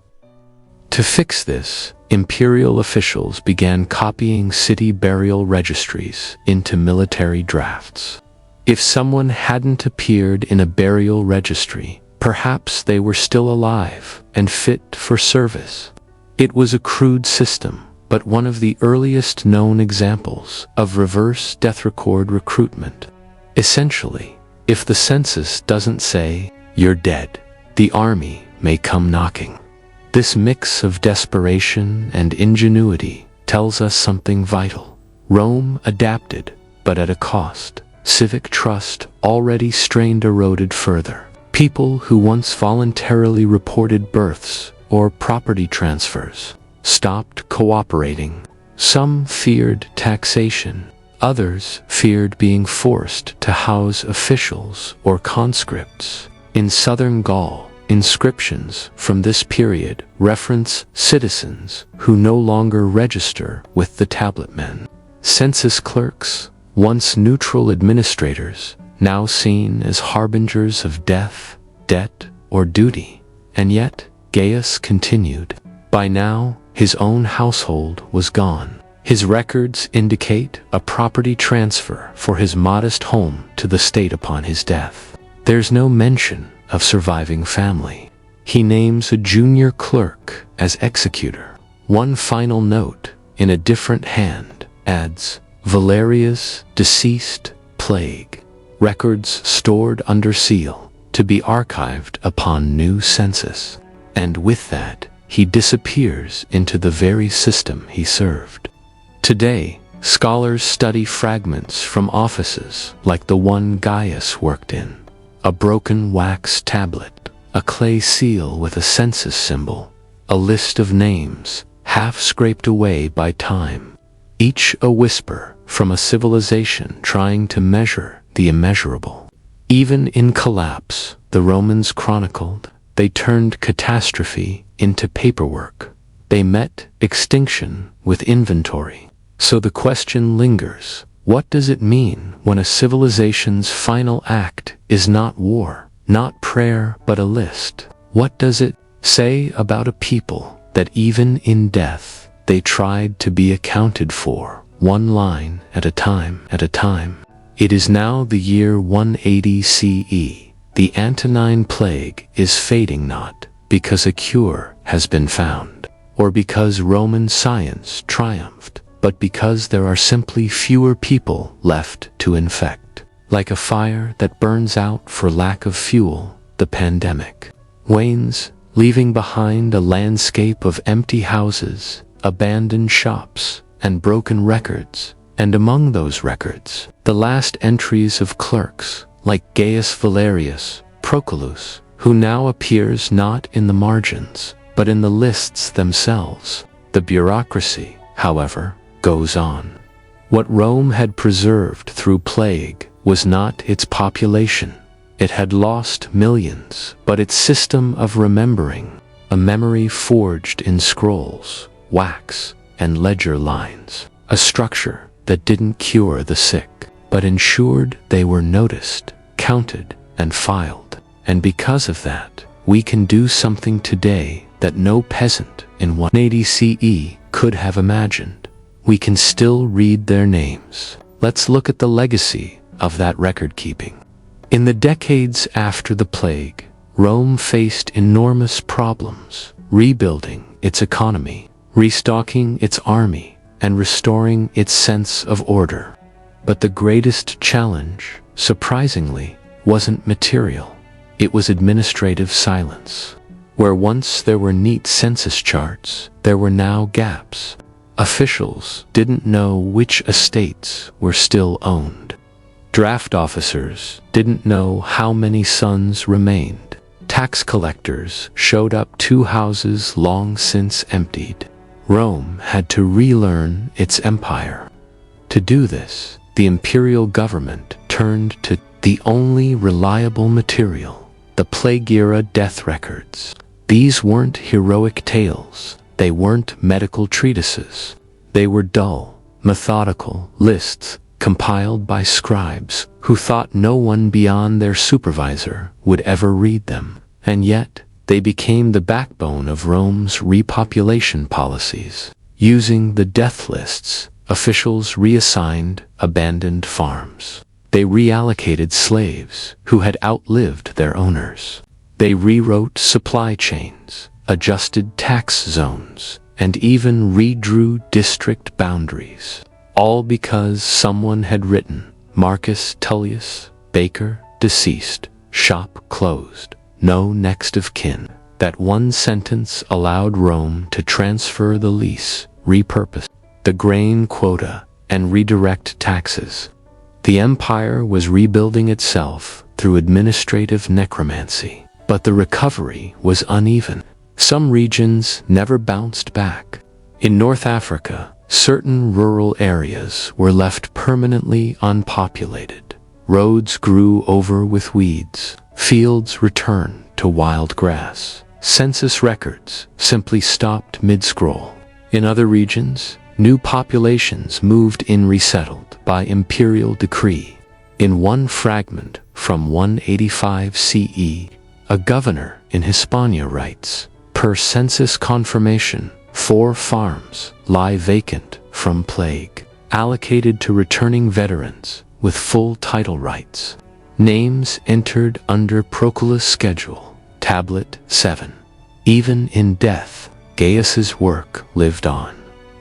To fix this, imperial officials began copying city burial registries into military drafts. If someone hadn't appeared in a burial registry, perhaps they were still alive and fit for service. It was a crude system, but one of the earliest known examples of reverse death record recruitment. Essentially, if the census doesn't say, "You're dead," the army may come knocking. This mix of desperation and ingenuity tells us something vital. Rome adapted, but at a cost. Civic trust already strained eroded further. People who once voluntarily reported births or property transfers stopped cooperating. Some feared taxation. Others feared being forced to house officials or conscripts. In southern Gaul, inscriptions from this period reference citizens who no longer register with the tabletmen. Census clerks, once neutral administrators, now seen as harbingers of death, debt, or duty. And yet, Gaius continued. By now, his own household was gone. His records indicate a property transfer for his modest home to the state upon his death. There's no mention of surviving family. He names a junior clerk as executor. One final note, in a different hand, adds, Valerius, deceased, plague. Records stored under seal, to be archived upon new census. And with that, he disappears into the very system he served. Today, scholars study fragments from offices like the one Gaius worked in. A broken wax tablet, a clay seal with a census symbol, a list of names, half scraped away by time. Each a whisper from a civilization trying to measure the immeasurable. Even in collapse, the Romans chronicled, they turned catastrophe into paperwork. They met extinction with inventory. So the question lingers, what does it mean when a civilization's final act is not war, not prayer, but a list? What does it say about a people that even in death, they tried to be accounted for, one line at a time, It is now the year 180 CE. The Antonine Plague is fading not because a cure has been found, or because Roman science triumphed, but because there are simply fewer people left to infect. Like a fire that burns out for lack of fuel, the pandemic wanes, leaving behind a landscape of empty houses, abandoned shops, and broken records. And among those records, the last entries of clerks like Gaius Valerius, Proculus, who now appears not in the margins, but in the lists themselves. The bureaucracy, however, goes on. What Rome had preserved through plague was not its population. It had lost millions, but its system of remembering, a memory forged in scrolls, wax, and ledger lines, a structure that didn't cure the sick, but ensured they were noticed, counted, and filed. And because of that, we can do something today that no peasant in 180 CE could have imagined. We can still read their names. Let's look at the legacy of that record-keeping. In the decades after the plague, Rome faced enormous problems, rebuilding its economy, restocking its army, and restoring its sense of order. But the greatest challenge, surprisingly, wasn't material. It was administrative silence. Where once there were neat census charts, there were now gaps. Officials didn't know which estates were still owned. Draft officers didn't know how many sons remained. Tax collectors showed up to houses long since emptied. Rome had to relearn its empire. To do this, the imperial government turned to the only reliable material, the plague-era death records. These weren't heroic tales. They weren't medical treatises. They were dull, methodical lists compiled by scribes who thought no one beyond their supervisor would ever read them. And yet, they became the backbone of Rome's repopulation policies. Using the death lists, officials reassigned abandoned farms. They reallocated slaves who had outlived their owners. They rewrote supply chains, adjusted tax zones, and even redrew district boundaries. All because someone had written, Marcus Tullius, baker, deceased, shop closed, no next of kin. That one sentence allowed Rome to transfer the lease, repurpose the grain quota, and redirect taxes. The empire was rebuilding itself through administrative necromancy, but the recovery was uneven. Some regions never bounced back. In North Africa, certain rural areas were left permanently unpopulated. Roads grew over with weeds. Fields returned to wild grass. Census records simply stopped mid-scroll. In other regions, new populations moved in resettled by imperial decree. In one fragment from 185 CE, a governor in Hispania writes, per census confirmation, 4 farms lie vacant from plague, allocated to returning veterans with full title rights. Names entered under Proculus' schedule, Tablet 7. Even in death, Gaius's work lived on.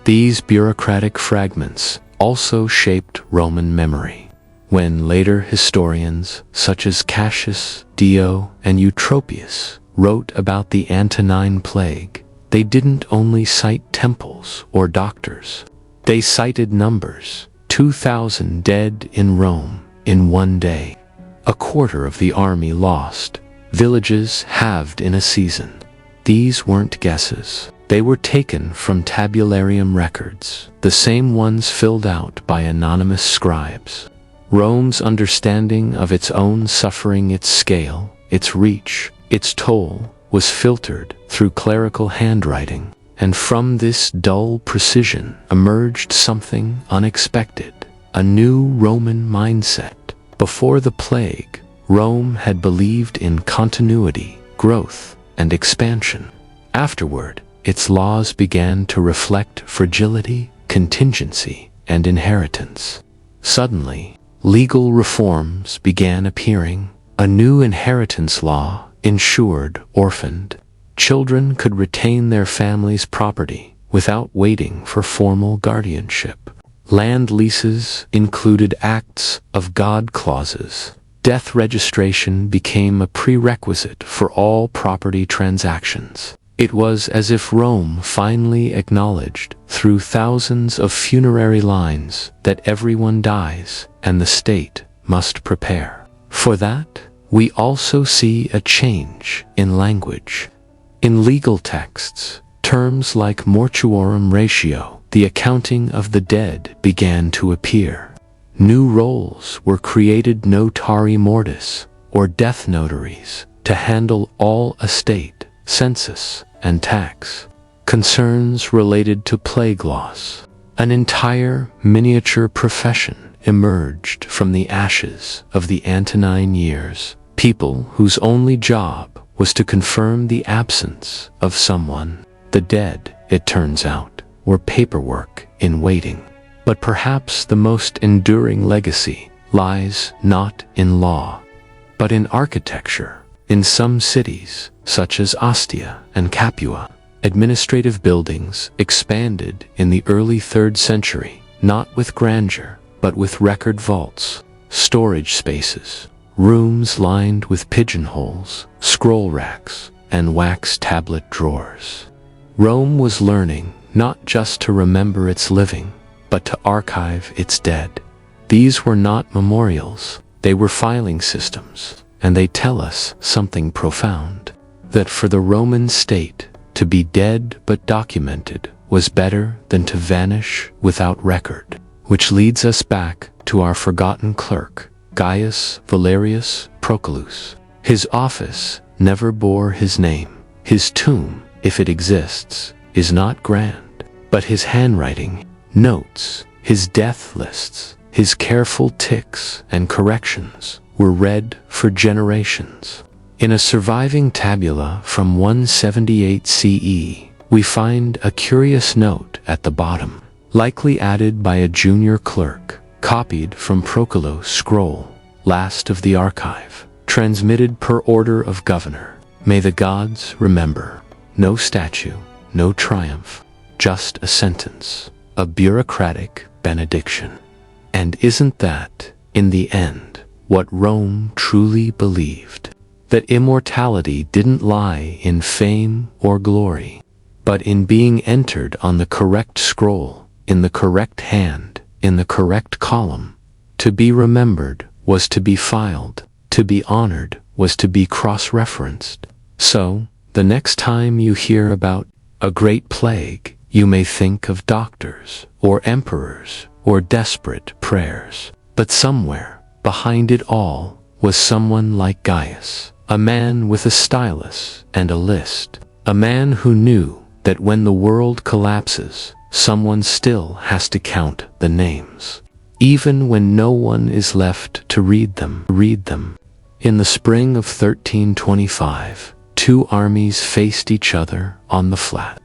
These bureaucratic fragments also shaped Roman memory. When later historians, such as Cassius Dio and Eutropius, wrote about the Antonine Plague, they didn't only cite temples or doctors. They cited numbers: 2,000 dead in Rome in one day, a quarter of the army lost, villages halved in a season. These weren't guesses. They were taken from tabularium records, the same ones filled out by anonymous scribes. Rome's understanding of its own suffering, its scale, its reach, its toll, was filtered through clerical handwriting, and from this dull precision emerged something unexpected, a new Roman mindset. Before the plague, Rome had believed in continuity, growth, and expansion. Afterward, its laws began to reflect fragility, contingency, and inheritance. Suddenly, legal reforms began appearing. A new inheritance law ensured orphaned children could retain their family's property without waiting for formal guardianship. Land leases included acts of God clauses. Death registration became a prerequisite for all property transactions. It was as if Rome finally acknowledged, through thousands of funerary lines, that everyone dies and the state must prepare. For that, we also see a change in language. In legal texts, terms like mortuorum ratio, the accounting of the dead, began to appear. New roles were created: notari mortis, or death notaries, to handle all estate, census, and tax. Concerns related to plague loss. An entire miniature profession emerged from the ashes of the Antonine years. People whose only job was to confirm the absence of someone. The dead, it turns out, were paperwork in waiting. But perhaps the most enduring legacy lies not in law, but in architecture. In some cities, such as Ostia and Capua, administrative buildings expanded in the early 3rd century, not with grandeur, but with record vaults, storage spaces, rooms lined with pigeonholes, scroll racks, and wax tablet drawers. Rome was learning not just to remember its living, but to archive its dead. These were not memorials, they were filing systems, and they tell us something profound: that for the Roman state, to be dead but documented was better than to vanish without record. Which leads us back to our forgotten clerk, Gaius Valerius Proculus. His office never bore his name. His tomb, if it exists, is not grand, but his handwriting, notes, his death lists, his careful ticks and corrections were read for generations. In a surviving tabula from 178 CE, we find a curious note at the bottom, likely added by a junior clerk, copied from Proculo's scroll, last of the archive, transmitted per order of governor. May the gods remember. No statue, no triumph, just a sentence, a bureaucratic benediction. And isn't that, in the end, what Rome truly believed? That immortality didn't lie in fame or glory, but in being entered on the correct scroll, in the correct hand, in the correct column. To be remembered was to be filed, to be honored was to be cross-referenced. So, the next time you hear about a great plague, you may think of doctors, or emperors, or desperate prayers. But somewhere, behind it all, was someone like Gaius, a man with a stylus and a list, a man who knew that when the world collapses, someone still has to count the names, even when no one is left to read them. In the spring of 1325, two armies faced each other on the flat,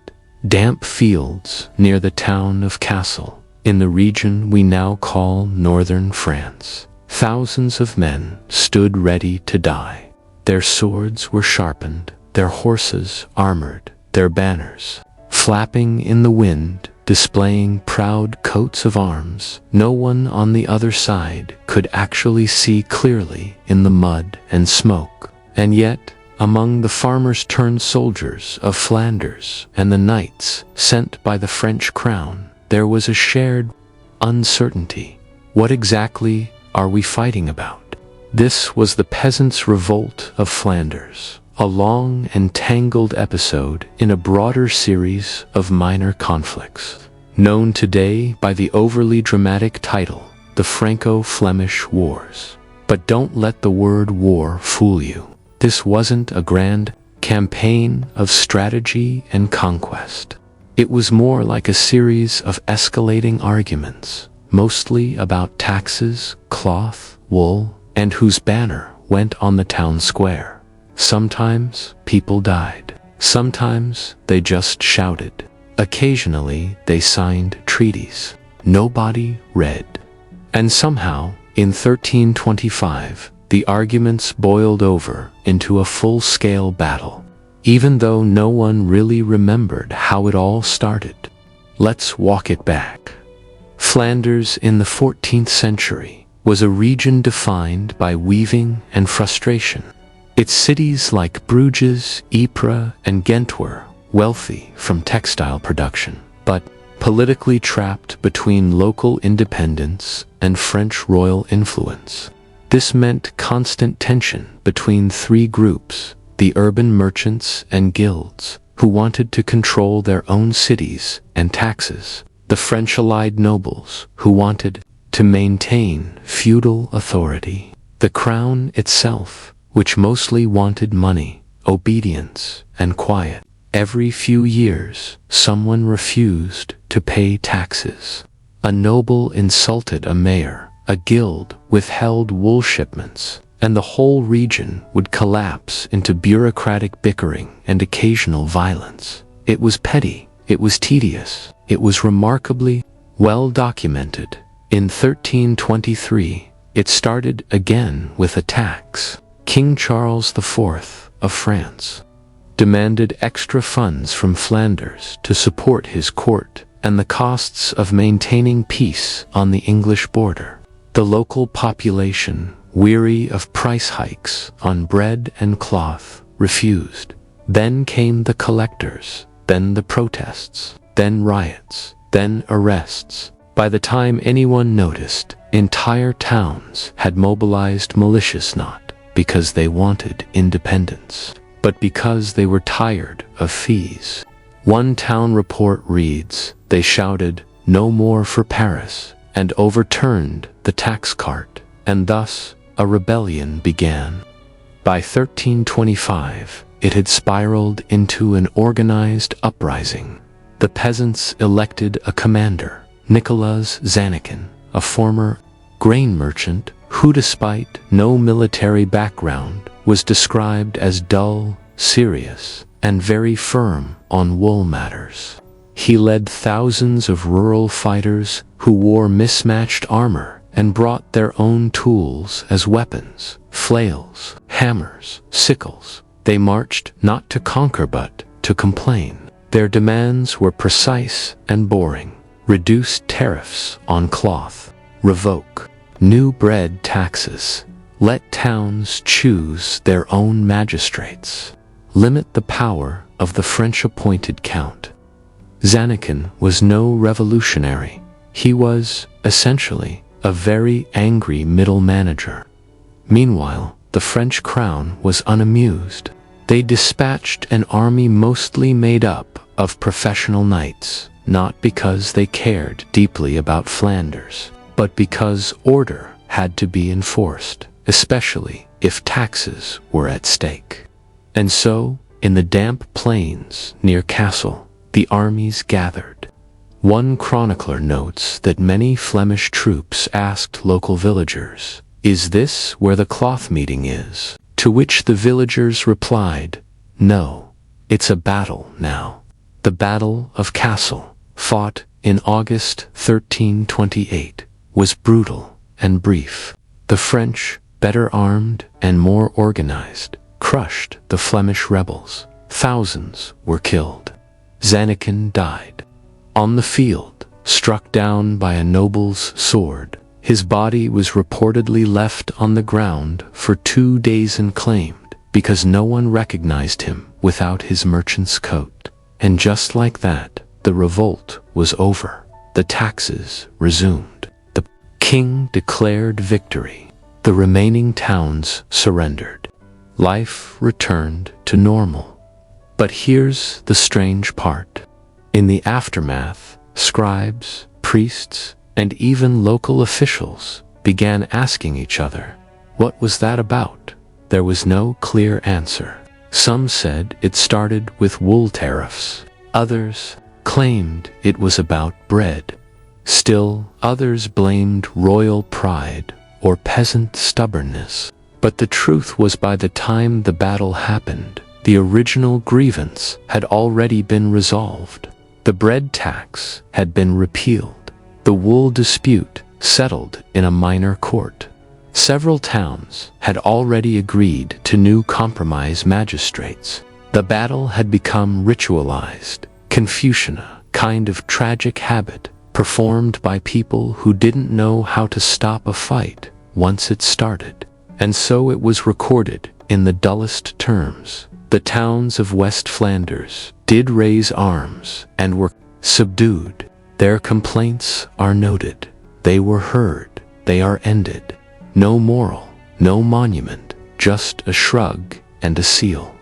damp fields near the town of Cassel, in the region we now call northern France. Thousands of men stood ready to die. Their swords were sharpened, their horses armored, their banners flapping in the wind displaying proud coats of arms. No one on the other side could actually see clearly in the mud and smoke. And yet, among the farmers-turned-soldiers of Flanders and the knights sent by the French crown, there was a shared uncertainty. What exactly are we fighting about? This was the peasants' revolt of Flanders, a long and tangled episode in a broader series of minor conflicts, known today by the overly dramatic title, the Franco-Flemish Wars. But don't let the word war fool you. This wasn't a grand campaign of strategy and conquest. It was more like a series of escalating arguments, mostly about taxes, cloth, wool, and whose banner went on the town square. Sometimes people died. Sometimes they just shouted. Occasionally they signed treaties. Nobody read. And somehow, in 1325, the arguments boiled over into a full-scale battle, even though no one really remembered how it all started. Let's walk it back. Flanders in the 14th century was a region defined by weaving and frustration. Its cities like Bruges, Ypres, and Ghent were wealthy from textile production, but politically trapped between local independence and French royal influence. This meant constant tension between three groups: the urban merchants and guilds, who wanted to control their own cities and taxes; the French-allied nobles, who wanted to maintain feudal authority; the crown itself, which mostly wanted money, obedience, and quiet. Every few years, someone refused to pay taxes. A noble insulted a mayor, a guild withheld wool shipments, and the whole region would collapse into bureaucratic bickering and occasional violence. It was petty, it was tedious, it was remarkably well documented. In 1323, it started again with a tax. King Charles IV of France demanded extra funds from Flanders to support his court and the costs of maintaining peace on the English border. The local population, weary of price hikes on bread and cloth, refused. Then came the collectors, then the protests, then riots, then arrests. By the time anyone noticed, entire towns had mobilized militias, not because they wanted independence, but because they were tired of fees. One town report reads, "They shouted, 'No more for Paris,' and overturned the tax cart, and thus a rebellion began." By 1325, it had spiraled into an organized uprising. The peasants elected a commander, Nicholas Zanakin, a former grain merchant who, despite no military background, was described as dull, serious, and very firm on wool matters. He led thousands of rural fighters who wore mismatched armor and brought their own tools as weapons: flails, hammers, sickles. They marched not to conquer but to complain. Their demands were precise and boring: reduce tariffs on cloth, revoke new bread taxes, let towns choose their own magistrates, limit the power of the French-appointed count. Zanakin was no revolutionary. He was, essentially, a very angry middle manager. Meanwhile, the French crown was unamused. They dispatched an army mostly made up of professional knights, not because they cared deeply about Flanders, but because order had to be enforced, especially if taxes were at stake. And so, in the damp plains near Kassel, the armies gathered. One chronicler notes that many Flemish troops asked local villagers, "Is this where the cloth meeting is?" To which the villagers replied, "No, it's a battle now." The Battle of Kassel, fought in August 1328, was brutal and brief. The French, better armed and more organized, crushed the Flemish rebels. Thousands were killed. Zanakin died. On the field, struck down by a noble's sword, his body was reportedly left on the ground for 2 days unclaimed because no one recognized him without his merchant's coat. And just like that, the revolt was over. The taxes resumed. The king declared victory. The remaining towns surrendered. Life returned to normal. But here's the strange part. In the aftermath, scribes, priests, and even local officials began asking each other, what was that about? There was no clear answer. Some said it started with wool tariffs. Others claimed it was about bread. Still, others blamed royal pride or peasant stubbornness. But the truth was, by the time the battle happened, the original grievance had already been resolved. The bread tax had been repealed. The wool dispute settled in a minor court. Several towns had already agreed to new compromise magistrates. The battle had become ritualized, Confucian, a kind of tragic habit performed by people who didn't know how to stop a fight once it started. And so it was recorded in the dullest terms. The towns of West Flanders did raise arms and were subdued. Their complaints are noted. They were heard. They are ended. No moral, no monument, just a shrug and a seal.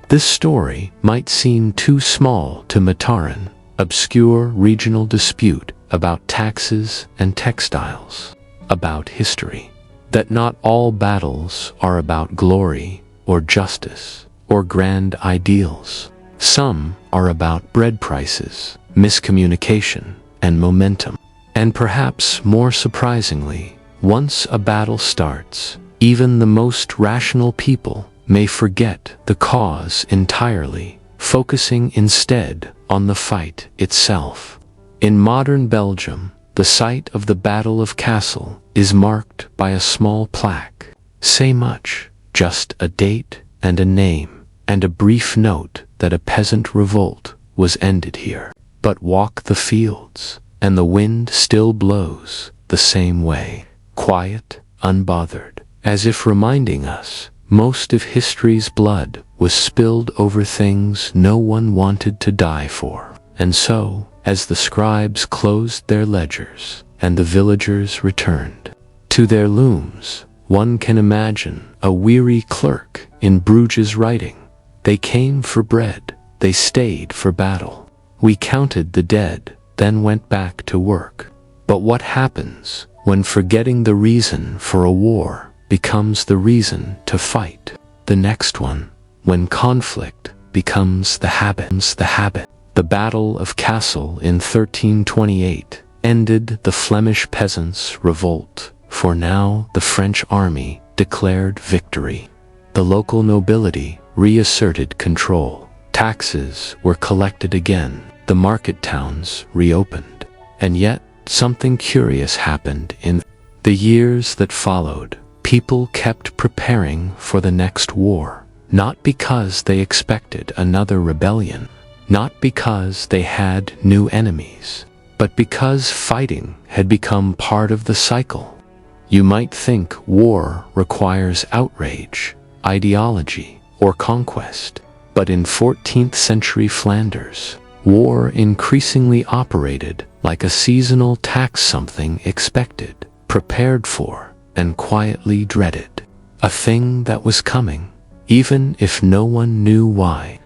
This story might seem too small to Mataran, obscure regional dispute about taxes and textiles, about history. That not all battles are about glory or justice or grand ideals. Some are about bread prices, miscommunication, and momentum. And perhaps more surprisingly, once a battle starts, even the most rational people may forget the cause entirely, focusing instead on the fight itself. In modern Belgium, the site of the Battle of Cassel is marked by a small plaque. Say much, just a date and a name, and a brief note that a peasant revolt was ended here. But walk the fields, and the wind still blows the same way, quiet, unbothered, as if reminding us most of history's blood was spilled over things no one wanted to die for. And so, as the scribes closed their ledgers, and the villagers returned to their looms, one can imagine a weary clerk in Bruges writing, "They came for bread, they stayed for battle. We counted the dead, then went back to work." But what happens when forgetting the reason for a war becomes the reason to fight? The next one, when conflict becomes the habit. The Battle of Cassel in 1328 ended the Flemish peasants' revolt, for now the French army declared victory. The local nobility reasserted control. Taxes were collected again. The market towns reopened. And yet, something curious happened in the years that followed. People kept preparing for the next war, not because they expected another rebellion, not because they had new enemies, but because fighting had become part of the cycle. You might think war requires outrage, ideology, or conquest. But in 14th century Flanders, war increasingly operated like a seasonal tax, something expected, prepared for, and quietly dreaded. A thing that was coming, even if no one knew why.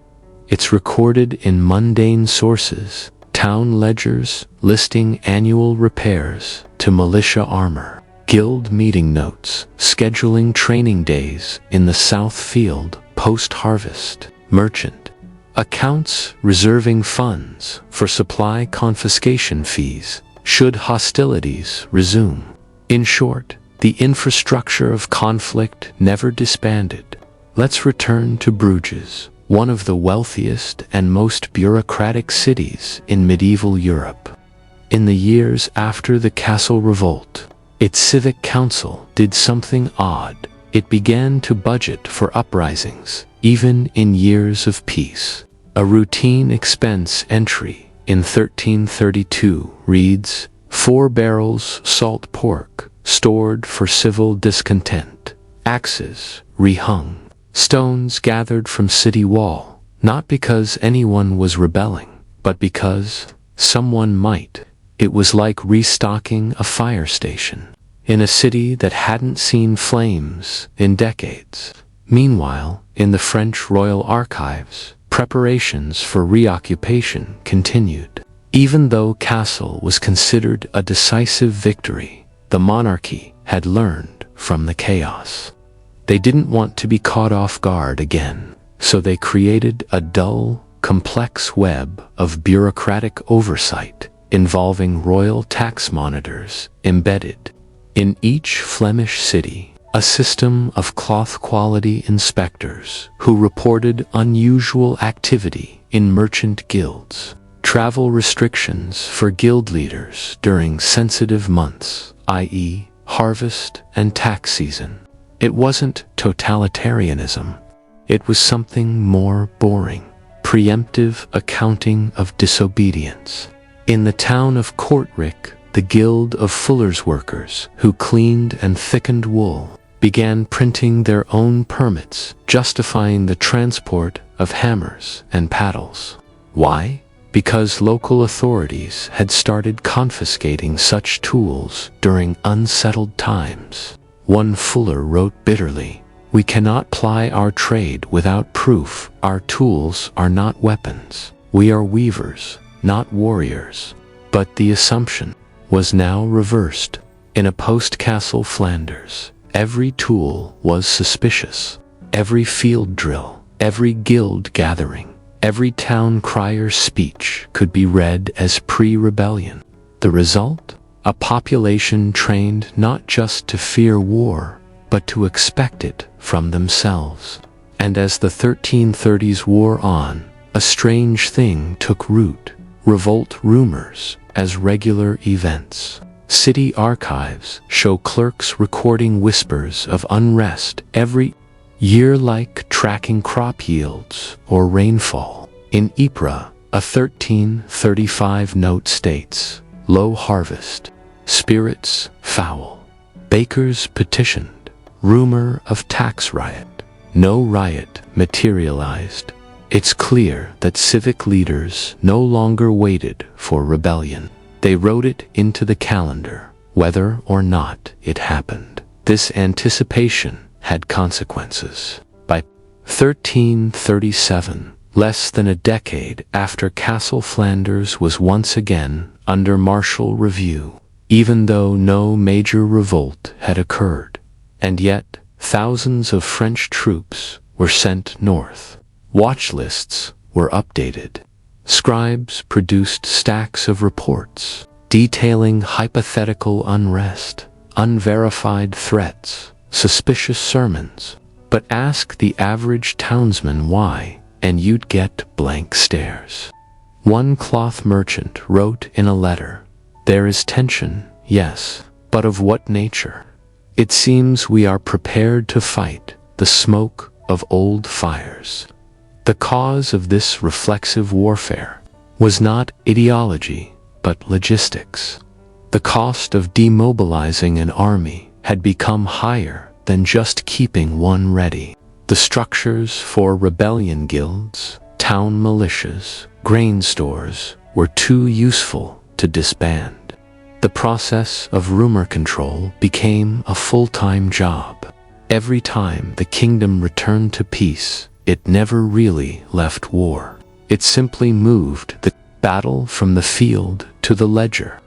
It's recorded in mundane sources, town ledgers listing annual repairs to militia armor, guild meeting notes, scheduling training days in the South Field post-harvest, merchant accounts reserving funds for supply confiscation fees should hostilities resume. In short, the infrastructure of conflict never disbanded. Let's return to Bruges, one of the wealthiest and most bureaucratic cities in medieval Europe. In the years after the Cassel Revolt, its civic council did something odd. It began to budget for uprisings, even in years of peace. A routine expense entry in 1332 reads, 4 barrels salt pork, stored for civil discontent, axes rehung, stones gathered from city wall, not because anyone was rebelling, but because someone might. It was like restocking a fire station in a city that hadn't seen flames in decades. Meanwhile, in the French Royal Archives, preparations for reoccupation continued. Even though Kassel was considered a decisive victory, the monarchy had learned from the chaos. They didn't want to be caught off guard again, so they created a dull, complex web of bureaucratic oversight involving royal tax monitors embedded in each Flemish city, a system of cloth quality inspectors who reported unusual activity in merchant guilds, travel restrictions for guild leaders during sensitive months, i.e., harvest and tax season. It wasn't totalitarianism. It was something more boring, preemptive accounting of disobedience. In the town of Kortrijk, the Guild of Fuller's Workers, who cleaned and thickened wool, began printing their own permits, justifying the transport of hammers and paddles. Why? Because local authorities had started confiscating such tools during unsettled times. One fuller wrote bitterly, "We cannot ply our trade without proof. Our tools are not weapons. We are weavers, not warriors." But the assumption was now reversed. In a post-Kassel Flanders, every tool was suspicious. Every field drill, every guild gathering, every town crier's speech could be read as pre-rebellion. The result? A population trained not just to fear war, but to expect it from themselves. And as the 1330s wore on, a strange thing took root: revolt rumors as regular events. City archives show clerks recording whispers of unrest every year, like tracking crop yields or rainfall. In Ypres, a 1335 note states, "Low harvest, spirits foul." Bakers petitioned, rumor of tax riot. No riot materialized. It's clear that civic leaders no longer waited for rebellion. They wrote it into the calendar, whether or not it happened. This anticipation had consequences. By 1337, less than a decade after Kassel Flanders was once again under martial review, even though no major revolt had occurred, and yet thousands of French troops were sent north. Watch lists were updated. Scribes produced stacks of reports detailing hypothetical unrest, unverified threats, suspicious sermons. But ask the average townsman why, and you'd get blank stares. One cloth merchant wrote in a letter, "There is tension, yes, but of what nature? It seems we are prepared to fight the smoke of old fires." The cause of this reflexive warfare was not ideology, but logistics. The cost of demobilizing an army had become higher than just keeping one ready. The structures for rebellion guilds, town militias, grain stores were too useful to disband. The process of rumor control became a full-time job. Every time the kingdom returned to peace, it never really left war. It simply moved the battle from the field to the ledger.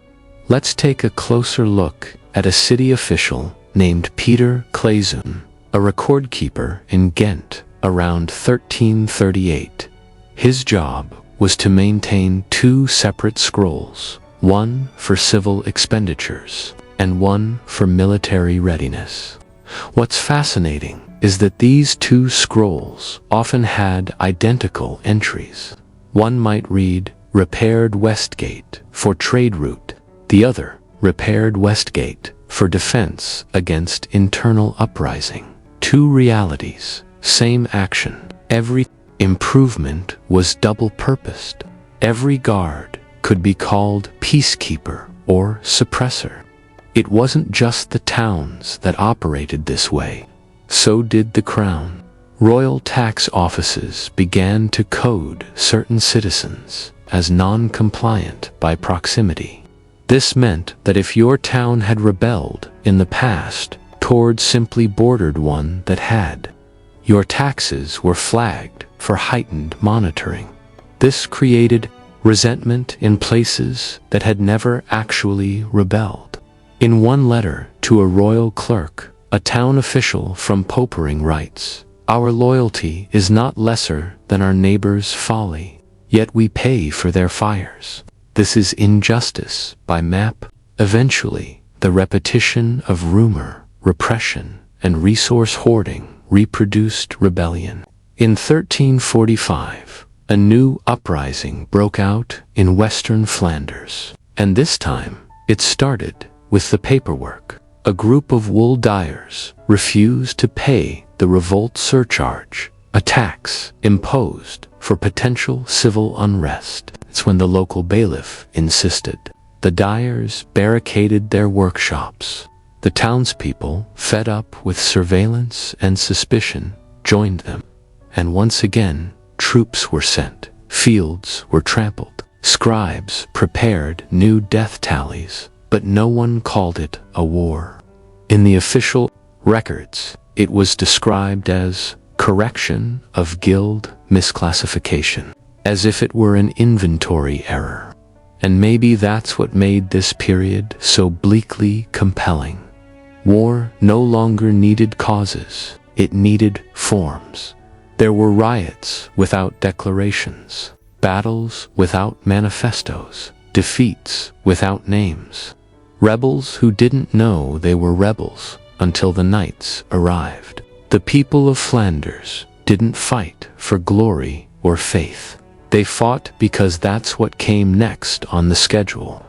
Let's take a closer look at a city official named Peter Claeszoon, a record keeper in Ghent around 1338. His job was to maintain 2 separate scrolls, one for civil expenditures and one for military readiness. What's fascinating is that these 2 scrolls often had identical entries. One might read, "Repaired Westgate for trade route," the other, "Repaired Westgate for defense against internal uprising." 2 realities, same action. Every improvement was double-purposed. Every guard could be called peacekeeper or suppressor. It wasn't just the towns that operated this way. So did the crown. Royal tax offices began to code certain citizens as non-compliant by proximity. This meant that if your town had rebelled in the past toward simply bordered one that had, your taxes were flagged for heightened monitoring. This created resentment in places that had never actually rebelled. In one letter to a royal clerk, a town official from Popering writes, "Our loyalty is not lesser than our neighbors' folly, yet we pay for their fires. This is injustice by map." Eventually, the repetition of rumor, repression, and resource hoarding reproduced rebellion. In 1345, a new uprising broke out in western Flanders, and this time it started with the paperwork. A group of wool dyers refused to pay the revolt surcharge, a tax imposed for potential civil unrest. It's when the local bailiff insisted. The dyers barricaded their workshops. The townspeople, fed up with surveillance and suspicion, joined them. And once again, troops were sent. Fields were trampled. Scribes prepared new death tallies, but no one called it a war. In the official records, it was described as correction of guild misclassification, as if it were an inventory error. And maybe that's what made this period so bleakly compelling. War no longer needed causes, it needed forms. There were riots without declarations, battles without manifestos, defeats without names. Rebels who didn't know they were rebels until the knights arrived. The people of Flanders didn't fight for glory or faith. They fought because that's what came next on the schedule.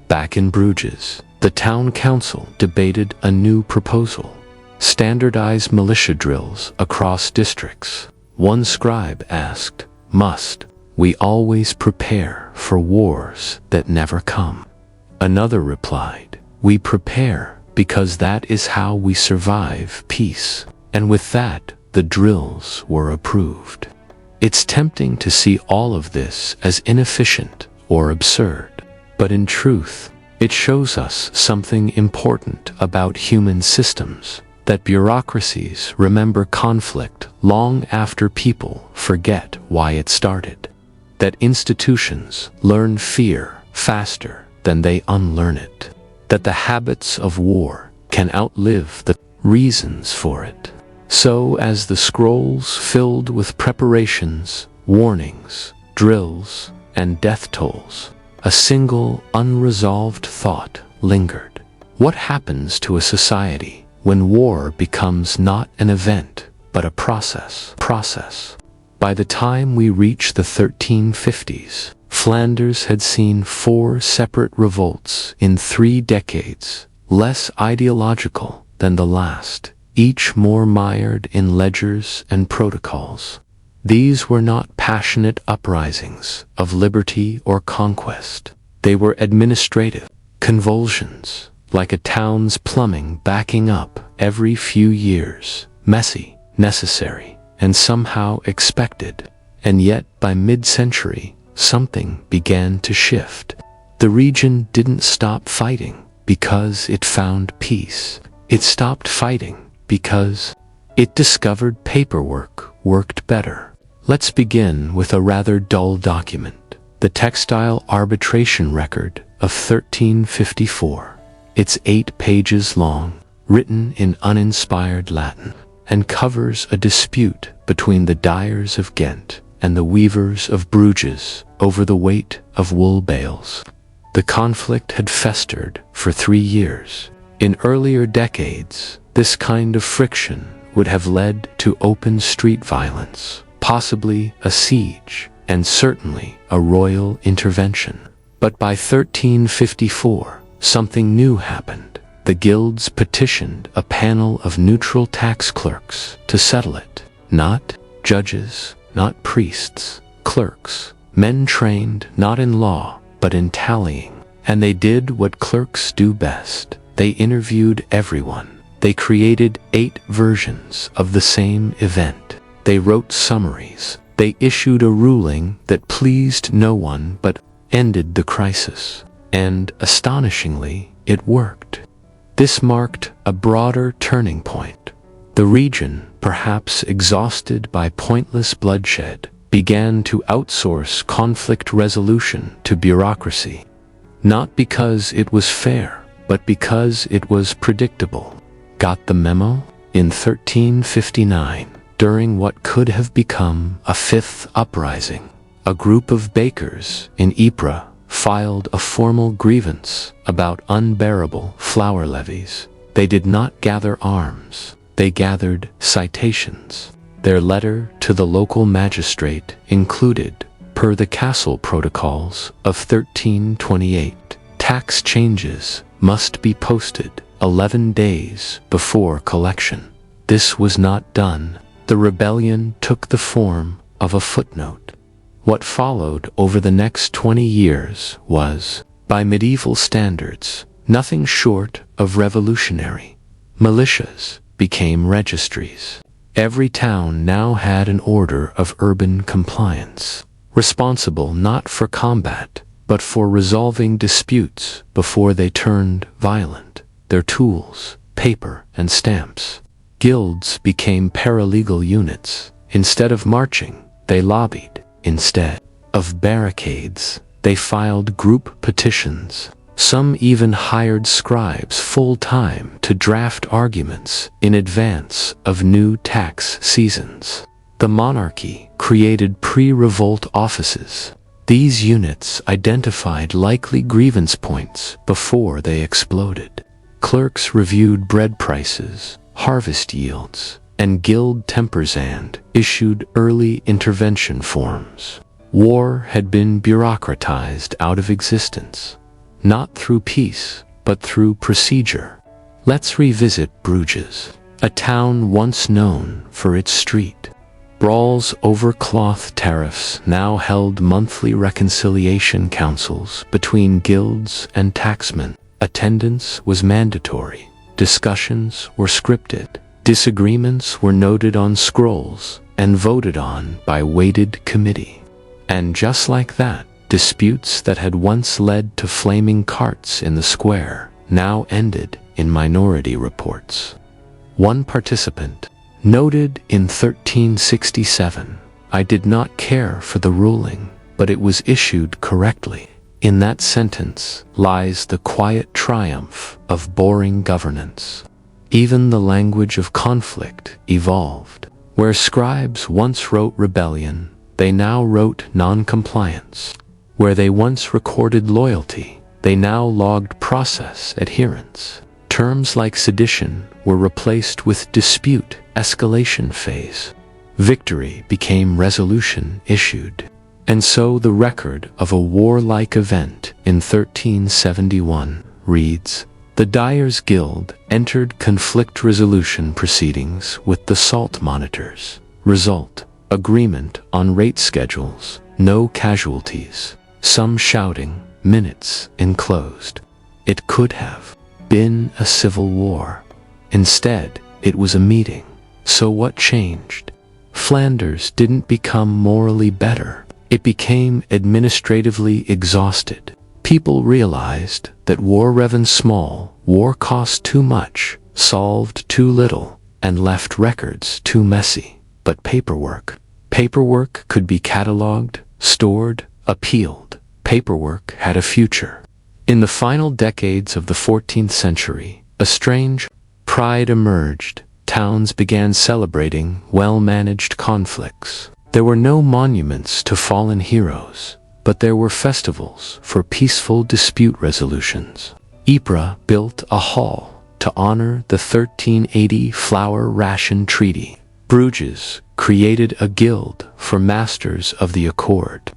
Back in Bruges, the town council debated a new proposal: standardized militia drills across districts. One scribe asked, "Must we always prepare for wars that never come?" Another replied, "We prepare because that is how we survive peace." And with that, the drills were approved. It's tempting to see all of this as inefficient or absurd, but in truth, it shows us something important about human systems, that bureaucracies remember conflict long after people forget why it started, that institutions learn fear faster than they unlearn it, that the habits of war can outlive the reasons for it. So as the scrolls filled with preparations, warnings, drills, and death tolls, a single unresolved thought lingered. What happens to a society when war becomes not an event, but a process? By the time we reach the 1350s, Flanders had seen 4 separate revolts in 3 decades, less ideological than the last, each more mired in ledgers and protocols. These were not passionate uprisings of liberty or conquest. They were administrative convulsions, like a town's plumbing backing up every few years, messy, necessary, and somehow expected. And yet, by mid-century, something began to shift. The region didn't stop fighting because it found peace. It stopped fighting because it discovered paperwork worked better. Let's begin with a rather dull document, the textile arbitration record of 1354. It's 8 pages long, written in uninspired Latin, and covers a dispute between the dyers of Ghent and the weavers of Bruges over the weight of wool bales. The conflict had festered for 3 years. In earlier decades, this kind of friction would have led to open street violence, possibly a siege, and certainly a royal intervention. But by 1354, something new happened. The guilds petitioned a panel of neutral tax clerks to settle it. Not judges, not priests, clerks, men trained not in law, but in tallying. And they did what clerks do best. They interviewed everyone. They created 8 versions of the same event. They wrote summaries. They issued a ruling that pleased no one but ended the crisis. And, astonishingly, it worked. This marked a broader turning point. The region, perhaps exhausted by pointless bloodshed, began to outsource conflict resolution to bureaucracy. Not because it was fair, but because it was predictable. Got the memo? In 1359, during what could have become a 5th uprising, a group of bakers in Ypres filed a formal grievance about unbearable flour levies. They did not gather arms. They gathered citations. Their letter to the local magistrate included, per the Castle Protocols of 1328, tax changes must be posted 11 days before collection. This was not done. The rebellion took the form of a footnote. What followed over the next 20 years was, by medieval standards, nothing short of revolutionary. Militias became registries. Every town now had an order of urban compliance, responsible not for combat, but for resolving disputes before they turned violent. Their tools, paper and stamps. Guilds became paralegal units. Instead of marching, they lobbied. Instead of barricades, they filed group petitions. Some even hired scribes full-time to draft arguments in advance of new tax seasons. The monarchy created pre-revolt offices. These units identified likely grievance points before they exploded. Clerks reviewed bread prices, harvest yields, and guild tempers and issued early intervention forms. War had been bureaucratized out of existence. Not through peace, but through procedure. Let's revisit Bruges, a town once known for its street. Brawls over cloth tariffs now held monthly reconciliation councils between guilds and taxmen. Attendance was mandatory. Discussions were scripted. Disagreements were noted on scrolls and voted on by weighted committee. And just like that, disputes that had once led to flaming carts in the square now ended in minority reports. One participant noted in 1367, "I did not care for the ruling, but it was issued correctly." In that sentence lies the quiet triumph of boring governance. Even the language of conflict evolved. Where scribes once wrote rebellion, they now wrote non-compliance. Where they once recorded loyalty, they now logged process adherence. Terms like sedition were replaced with dispute escalation phase. Victory became resolution issued. And so the record of a warlike event in 1371 reads, "The Dyers' Guild entered conflict resolution proceedings with the salt monitors. Result, agreement on rate schedules, no casualties. Some shouting, minutes enclosed." It could have been a civil war. Instead, it was a meeting. So what changed? Flanders didn't become morally better. It became administratively exhausted. People realized that war ran small, war cost too much, solved too little, and left records too messy. But paperwork could be cataloged, stored, appealed. Paperwork had a future. In the final decades of the 14th century, a strange pride emerged. Towns began celebrating well-managed conflicts. There were no monuments to fallen heroes, but there were festivals for peaceful dispute resolutions. Ypres built a hall to honor the 1380 flour ration treaty. Bruges created a guild for masters of the accord.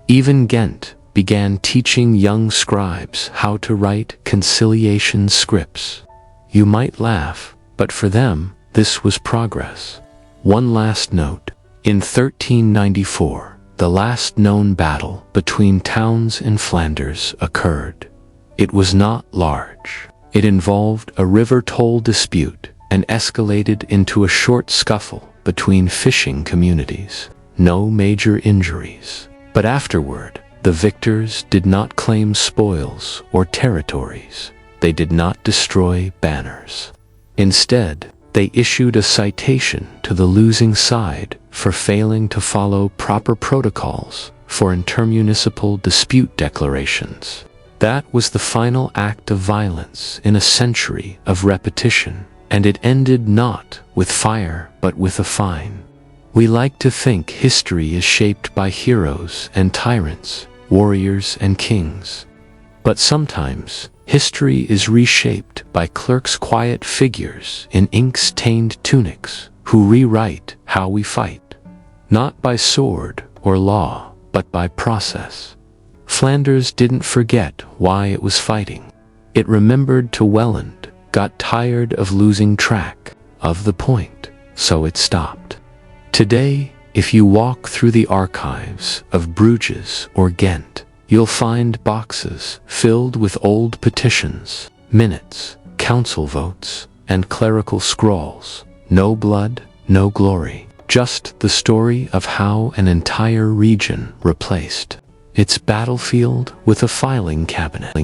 Even Ghent began teaching young scribes how to write conciliation scripts. You might laugh, but for them, this was progress. One last note. In 1394, the last known battle between towns in Flanders occurred. It was not large. It involved a river toll dispute and escalated into a short scuffle between fishing communities. No major injuries. But afterward, the victors did not claim spoils or territories. They did not destroy banners. Instead, they issued a citation to the losing side for failing to follow proper protocols for intermunicipal dispute declarations. That was the final act of violence in a century of repetition, and it ended not with fire but with a fine. We like to think history is shaped by heroes and tyrants, warriors and kings. But sometimes, history is reshaped by clerks' quiet figures in ink-stained tunics who rewrite how we fight. Not by sword or law, but by process. Flanders didn't forget why it was fighting. It remembered to Welland, got tired of losing track of the point, so it stopped. Today, if you walk through the archives of Bruges or Ghent, you'll find boxes filled with old petitions, minutes, council votes, and clerical scrawls. No blood, no glory, just the story of how an entire region replaced its battlefield with a filing cabinet.